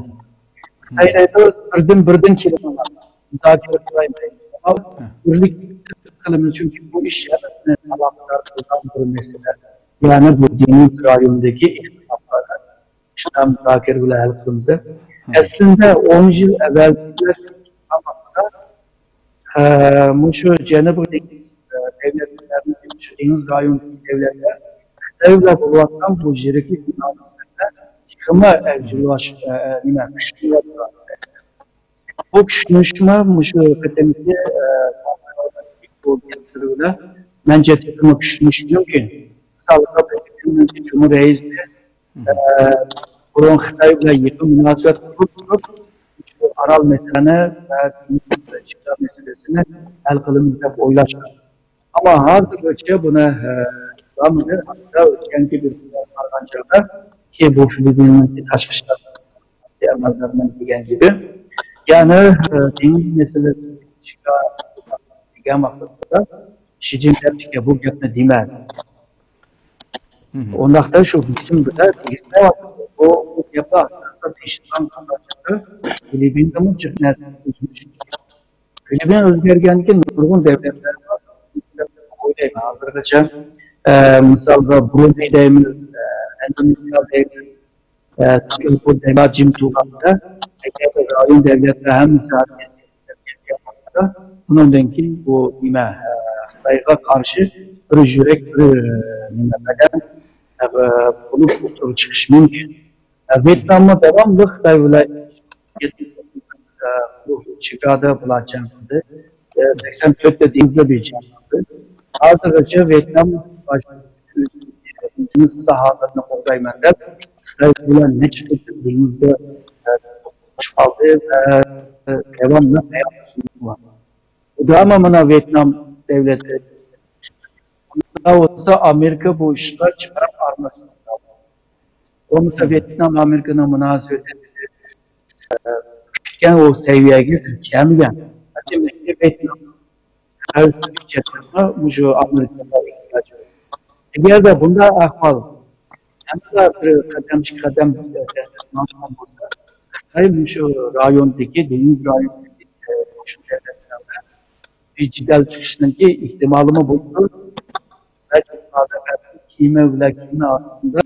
Xitay'da birden kelime var. Müzakere kılayım. Ama birlikte kılımız çünkü bu iş yerine alakadar kılan bir mesele. Yani bu deniz rayonundaki ihtilaflarla işte müzakere bile yaptığımızda. Aslında 10 yıl evvel şu Cenab-ı devlet şu deniz rayonundaki devletler Xitayla bulunan bu jiriklik münasebetinde yıkıma evcilleş, güçlü bu güçlüşme şu akademide bu getirdiğinde bence yıkıma güçlüş mümkün. Sağlıkta belirtildiğinde Cumhurreisi bunun Xitayla yıkım münasebet kurup aral meseleni ve deniz çıkar meselesini el kılımızda oylaşır. Ama hazırlıkça buna devamlı hatta ötkenki bir argancada ki bu Filipin'in taşkışlar diğerlerden diyen gibi yani deniz meselesi çıkar diyen vakitte Xi Jinping bu gepne demedi. Ondaqda şu bizim de bizde var. O yapı aslında teşhisan kanalcısı Filipin'de mi çıkmaz? Filipin özgergenliği nurgun devletler var. Koydayım hazırlıca. Misalda Brunei'deyimiz, Endonezya'dayimiz, Singapur'da, Cimtuğa'da, Rayun devletler hem müsaade yapmakta. Bunun denki bu nime Xitayga karşı bir jürek bir nimeden bunu oturup çıkış mümkün. Vietnam'da devamlı Xitay vilayeti çıkardı bulacağımdı. 84'te denizde bir canlandı. Hazırlıca Vietnam deniz sahalarına oradayımında Xitay vilayeti ne çıktı denizde çıkaldı ve devamlı hayat var. Bu da ama Vietnam devleti olsa Amerika bu işler çıkarıp armasını olmasa Vietnam Amerika'nın münasebeti küçükken o seviyeye girdi. Kemigen. Demek ki Vietnam her şirketlerine bu Amerika'da ihtiyaç var. Eğer de bunda ahval hem de bir kadem destekman olsa Xitay şu rayondaki deniz rayondaki koşu devletlerine bir cidel çıkışındaki ihtimalımı buldu. Kime ve kime arasında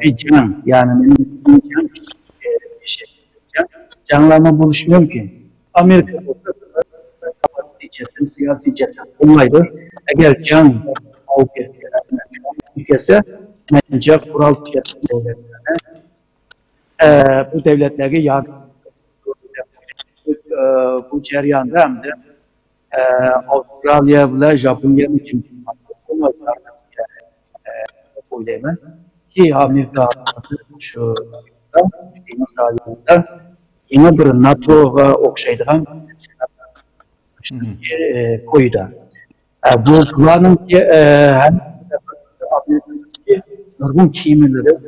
bir can yani benim can bir şey canlanma buluş mümkün. Amerika olsa kapasite siyasi cepten olmaydı. Eğer can ülkesi bence kural devletlerine bu devletlere yardım bu ceryanda hem de Avustralya ve Japonya için oylama ki Amerika şu deniz sahilinde yine bir NATO'ya okşaydıran koyda. Bu planın ki hem Amerika'daki nurgun kimileri,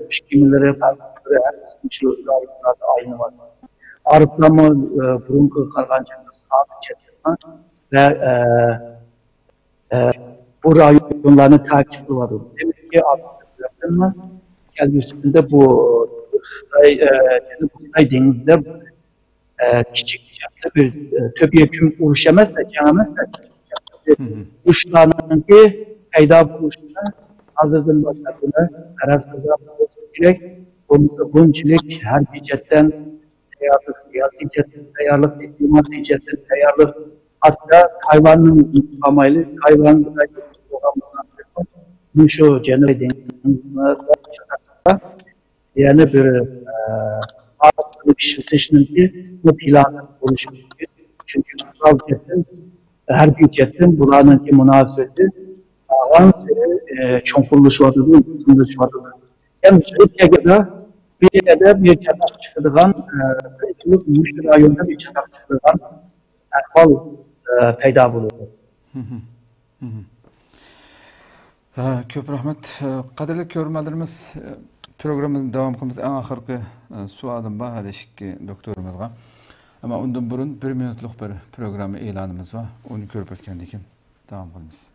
aynı var. Arıplama burun kalgancının sabit çetirme ve bu rayonlarını takip var. Demek ki Amerika'nın kendisinde bu Xitay denizde küçük bir topyekun uğraşamaz da canamaz da kuşlarının ki peyda buluşuna hazırdan başladığını araz kazanması gerek. Bunçilik her bir cidden tayarlık, siyasi cidden tayarlık, diplomasi cidden tayarlık, hatta hayvanın intikamıyla hayvanın bu şu Cenab-ı Deniz'de yani bir artık şirketinin ki bu planı oluşmuş. Çünkü kural cidden her bir cidden buranın ki münasebeti ağan seni çoğunluşmadığı, yıkımlaşmadığı. Yani Türkiye'de bir çatak çıkıdığın, müşteri rayonunda bir çatak çıkıdığın ahval peyda buluyor. Köp rahmet. Qadirli görürmelerimiz programımızın devam kılımız en ahırkı suadım var haleşki doktorumuzga. Ama ondan burun 1 minutluk bir programı ilanımız var. Onu görüp ötkendikin devam kılımız.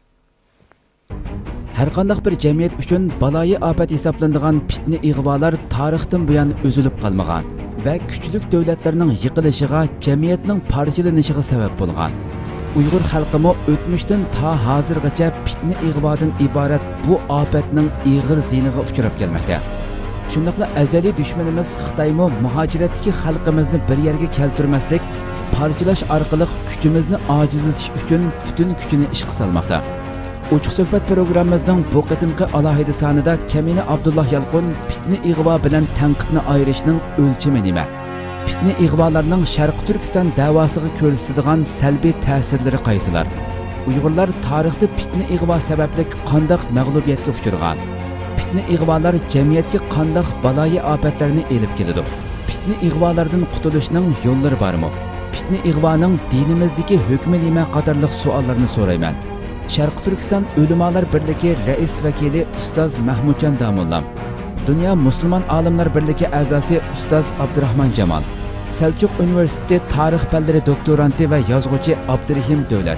Her qandaq bir cemiyet üçün balayı afet hesaplandıgan fitne ig'volar tarixdan buyon üzülüp qalmagan ve küçülük devletlerinin yıkılışıga, cemiyetinin parçalanışıga sebep bo'lgan. Uyghur xalqimi o'tmishdan ta hozirgacha fitne ig'vodan iborat bu afetning ig'ir ziyniga uchrab kelmoqda. Shundaqla azaliy dushmanimiz Xitoymi muhojiratdagi xalqimizni bir yerga keltirmaslik, parçalash orqali kuchimizni ojizlatish uchun butun kuchini ishga solmoqda. Uçuq söhbət proqramımızın bu qıtımqı alohida sonida Kamina Abdullah Yalqun fitna ig'vo bilan tanqidni ayirishning o'lchami nima? Fitna ig'volarning Sharq Turkiston davosiga ko'rsatadigan salbiy ta'sirlari qaysilar? Uyg'urlar tarixda fitna ig'vo sababli qanday mag'lubiyatga uchragan? Fitna ig'volar jamiyatga qanday baloyi ofatlarni elib keladi? Fitna ig'volardan qutulishning yo'llari bormi? Fitna ig'voning dinimizdagi hukmi nima qatorliq savollarni so'rayman. Sharq Turkiston Ulamolar birligi rais vakili ustoz Mahmudjon Damullam, Dünya Müslüman Alimlar birligi a'zosi ustoz Abdurahmon Jamol, Selçuk Üniversitesi tarix fanlari doktoranti va yozuvchi Abdurahim Davlat,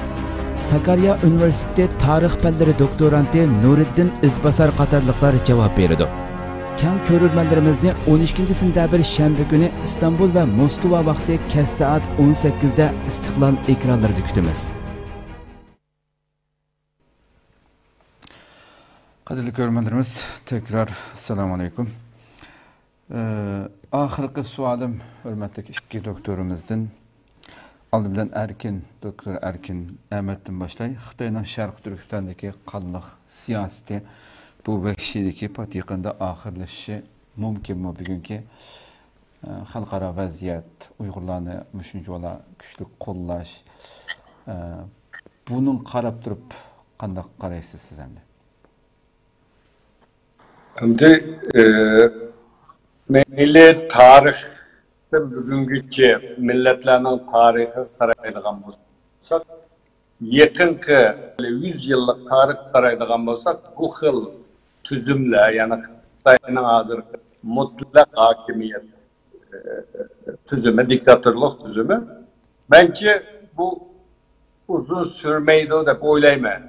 Sakarya Üniversitesi tarix fanlari doktoranti Nuriddin Izbasar qatorliqlar javob beradi. Keng ko'rurmanlarimizni 12-sentabr shanba kuni İstanbul va Moskva vaqti kech soat 18 da Istiqlol ekranlarida kutamiz. Qadrli ko'rmanlarimiz, tekrar assalomu alaykum. Oxirgi savolim hurmatli ikki doktorimizdan oldi bilan doktor Erkin Ahmeddan boshlay. Xitoyning Sharq Turkistondagi qonliq siyosati bu vahshiydagi patiqanda oxirlashishi mumkinmi bugungi xalqaro vaziyat, Uyg'urlarni mushuncha kuchli qo'llash, bunun qarab turib qanday qaraysiz siz endi? Şimdi millet tarihten bugünkü milletlerinin tarihi qaraydigan bolsak, yakınki 100 yıllık tarih qaraydigan bolsak, bu xil tüzümler, yani Xitoyning hozir mutlaq hakimiyet tüzümü, diktatörlük tüzümü, bence bu uzun sürmeydi deb o'ylayman.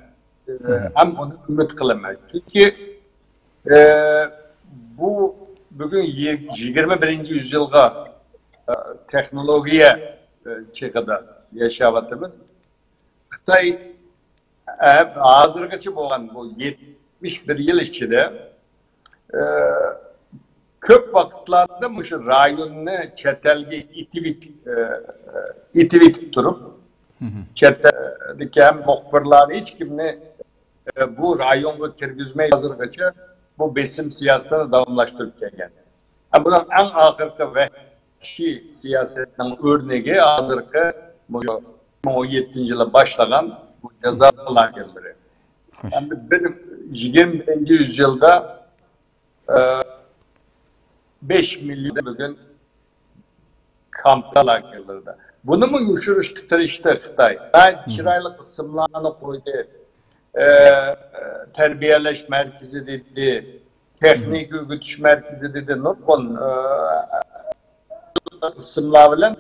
Hem onu ümit qilaman. Çünkü bu bugün 21. yüzyılga teknolojiye çıkıda yaşavatımız. Xitay hazırgacha bo'lgan bu 71 yıl içinde köp vakitlarda şu rayonunu çetelge itivitip durup çeteldeki hem muhbirler hiç kimini bu rayonga kirgizmeyi hazırgacha bu besim siyasetini davamlaştırıp gelgen. Bunun en ahırkı vahşi siyasetin örneği hazırkı 17. yıla başlayan bu ceza lagerleri. Yani benim 21. yüzyılda 5 milyon bugün kampta lagerlerde. Bunu mu yuşuruş kıtırıştı Xitay? Gayet kiraylı kısımlarını koydu. Terbiyeleş merkezi dedi, teknik öğütüş merkezi dedi, nurgun kısımlar bilen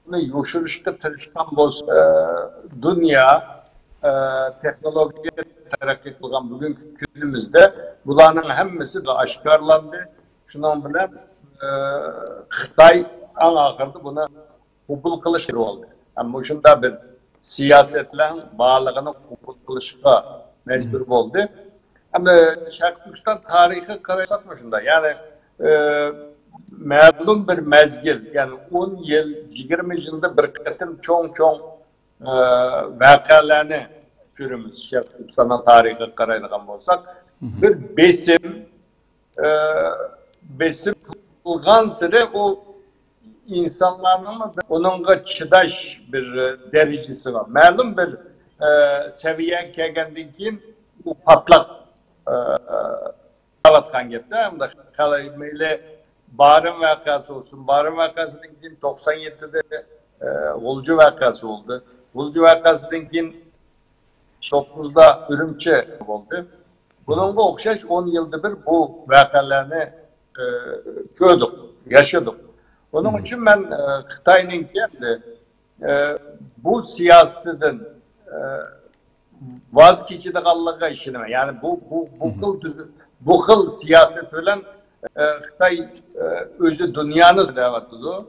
bunu yoşuruşka tırıştan boz dünya teknolojiye terakki kılgan bugünkü günümüzde bunların hemmesi de aşkarlandı. Şundan bilen Xitay en ahırda buna kubul kılış oldu. Ama şunda bir siyasetle bağlılığını kubul kılışka mecbur oldu. Ama Şark Türkistan tarihi karaysak mı şunda? Yani mağlum bir mezgil, yani 10 yıl, 20 yılda bir kıtım çok vakalarını görürüz. Şark Türkistan'ın tarihi karaydıgan olsak. Bir besim kılgan sıra o insanların onunla çıdaş bir derecesi var. Mağlum bir seviye kelgenden keyin bu patlak qavatgan gapda. Hamda qalaymayli Barın vakası olsun. Barın vakasından keyin 97'de Gulcu vakası oldu. Gulcu vakasından keyin 9'da Ürümçi oldu. Bununla okşaş 10 yılda bir bu vakalarını gördük, yaşadık. Onun için ben Xitayning kendi bu siyasetin vazgeçidiganlığa işinime. Yani bu xil siyaset bilen Xitay özü dünyanı davatıdı.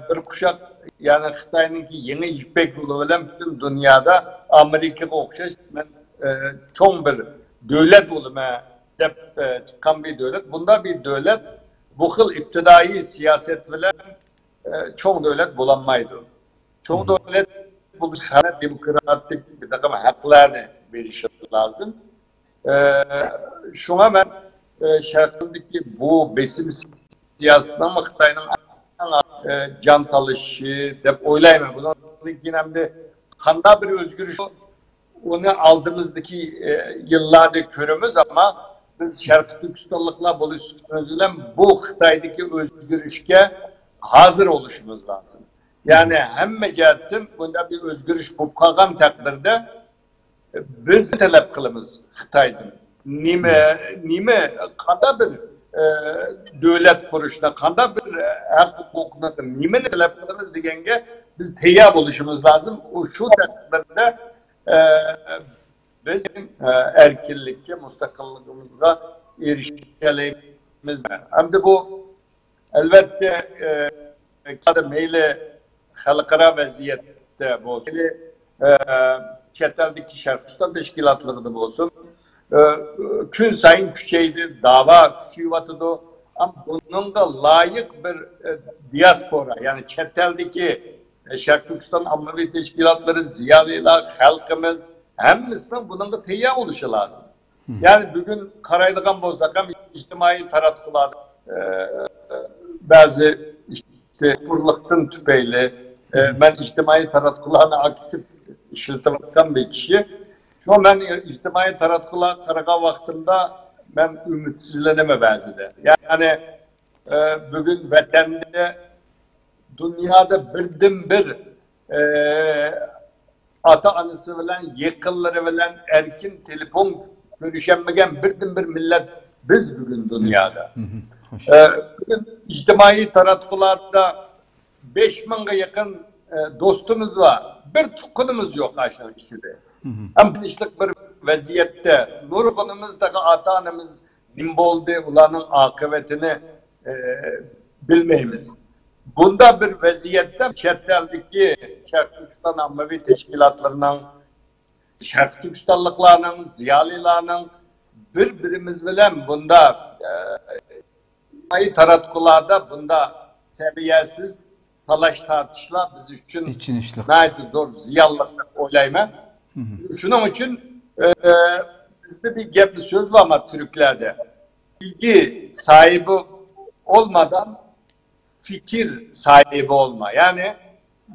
Bir kuşak, yani Xitayning yeni İpek yolu bilen bütün dünyada Amerika'ya okşaş ben çok bir devlet olma dep çıkan bir devlet. Bunda bir devlet bu xil iptidai siyaset bilen çok devlet bulanmaydı. Çoğu devlet buluşan demokratik bir takım haklarını verişi lazım. Şuna ben şarkındaki bu besim siyasetinden Xitayning can talışı deb oylayman. Bunun yine qanday bir özgürlük onu aldığımızdaki yıllarda görürüz ama biz Şarkı Türkistanlıklar buluştuğumuzda bu Xitay'daki özgürlük'e hazır oluşumuz lazım. Yani hem cihetten bunda bir özgürlük bu kalgan takdirde biz talep kılımız Xitay'dan. Nime kadar bir devlet kuruşuna, kadar bir hak hukukuna, nime talep kılımız degenge biz teyyab oluşumuz lazım. O şu takdirde bizim erkinlikle, müstakillığımızga erişebiliriz. Hem de bu elbette meyle halkara vaziyette olsun, çeteldeki Şarkistan teşkilatları da olsun, gün sayın küçeydi, dava küçüyüvatıdı. Ama bunun da layık bir diaspora, yani çeteldeki Şarkı Türkistan ammavi teşkilatları, ziyaliler, halkımız, hemimizden bunun da teyyar oluşu lazım. Yani bugün karaydıgan bozdakam içtimai taratkularda bazı işte kurluktan tüpeyle ben içtimai taratkularına aktif işletemem bir kişi. Şu an ben içtimai taratkular karaga vaktinde ben ümitsizleneme bazıda. Yani bugün vatanda dünyada birden bir ata-anası bilen, yakınları bilen erkin telefon görüşemegen birden bir millet biz bugün dünyada. Bugün içtimai taratkularda 5000'e yakın dostumuz var. Bir tukunumuz yok aşağı içinde. Hem işlik bir vaziyette nurgunumuzdaki ata-anamız nimboldu, ulanın akıbetini bilmeyimiz. Bunda bir vaziyette çeteldeki Şarkı Türkistan ammavi teşkilatlarının, Şarkı Türkistanlıklarının, ziyalilerinin birbirimiz bilen bunda taratkularda bunda seviyesiz talaş tartışlar biz için neydi zor ziyallık oylayma. Şunun için bizde bir söz var ama Türklerde. Bilgi sahibi olmadan fikir sahibi olma. Yani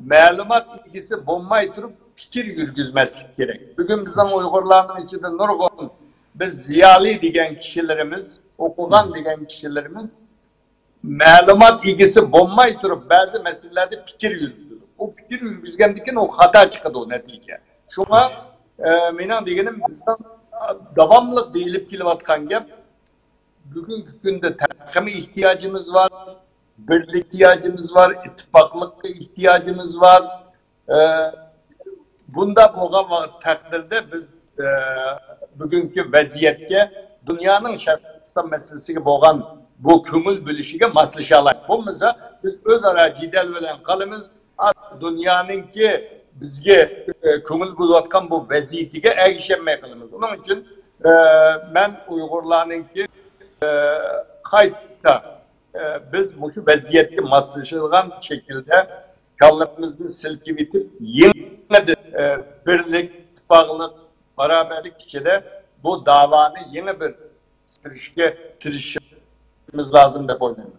malumat ilgisi bombay durup fikir yürgüzmezlik gerek. Bugün bizim Uygurların içinde nurgun biz ziyali diyen kişilerimiz, okugan diyen kişilerimiz malumat ilgisi bombay durup bazı meselelerde fikir yürgüzür. O fikir yürgüzgendikken o hata çıkadı o netice. Şuna menan diyenim bizden devamlı deyilip kilovatkan gap bugünkü günde takıma ihtiyacımız var. Birlik ihtiyacımız var, ittifaklıkta ihtiyacımız var. Bunda boğan takdirde biz bugünkü vaziyette dünyanın Şarkı Türkistan meselesi boğan bu kömül bölüşüge maslışalar. Bununla biz özara cidel bilen kalımız dünyanın ki bizge kömül bulatkan bu vaziyetiga erişemeye kalımız. Onun için ben Uygurların ki kayıtta biz bu vaziyette maslışılgan şekilde kallarımızı silkip itip yine de birlik, ittifaklık, beraberlik içinde bu davanı yeni bir tirişimiz lazım da koyuyorum.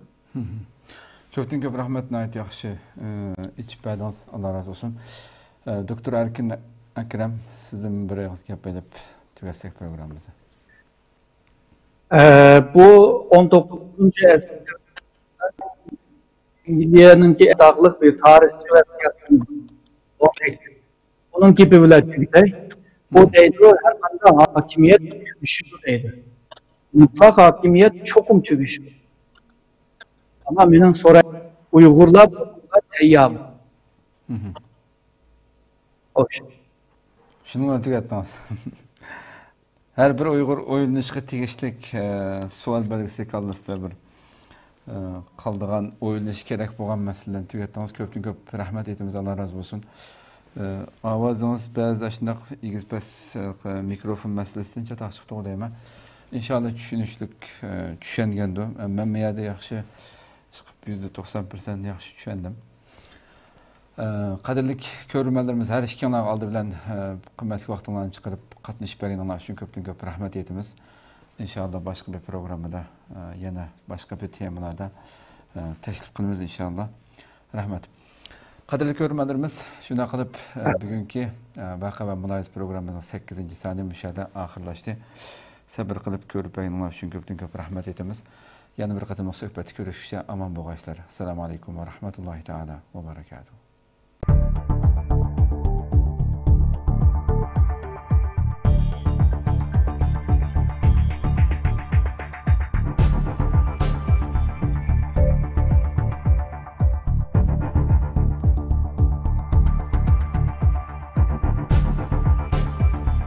Çok köp rahmet nayet yaxşı iç badal Allah razı olsun. Doktor Erkin Akrem sizden bir ağız gap edip tügatsek programımızı. Bu 19. əsrdə İngiltere'ninki dağlık bir tarihçi ve siyasi onun gibi bile Türkiye bu deydi her anda hakimiyet tügüşüdür deydi. Mutlak hakimiyet çokum tügüşüdür. Ama benim sonra Uygurlar teyyam. O şey. Şunu tügatmaz. Her bir Uygur oyunlaşıqı tegişlik sual belgisi kaldırsa bir kaldığan oyunlaşı gerek boğan meselelerini tügattınız. Köp rahmet etimiz Allah razı olsun. Avazınız bazı aşındaq igiz bas mikrofon meselesinden çok açıqda olayma. İnşallah düşünüşlük düşengendu. Ben meyada yaxşı %90% yaxşı düşendim. Qadrlik ko'rmanlarimiz har ikkilar oldi bilan qimmatli vaqtlarni chiqarib qatnashib berganlar uchun ko'p rahmat aytamiz. İnşallah başqa bir programda yana başqa bir temalarda taklif qilamiz inşallah. Rahmat. Qadrli ko'rmanlarimiz, shuna qilib bugungi Vaqa va Muloyiz programmamizning 8-soni mushada oxirlashdi. Sabr qilib ko'rib berganlar uchun ko'p rahmat aytamiz. Yana bir qatim suhbat ko'rishishga omon bo'linglar. Assalomu alaykum va rahmatullohi taala va barakatuh.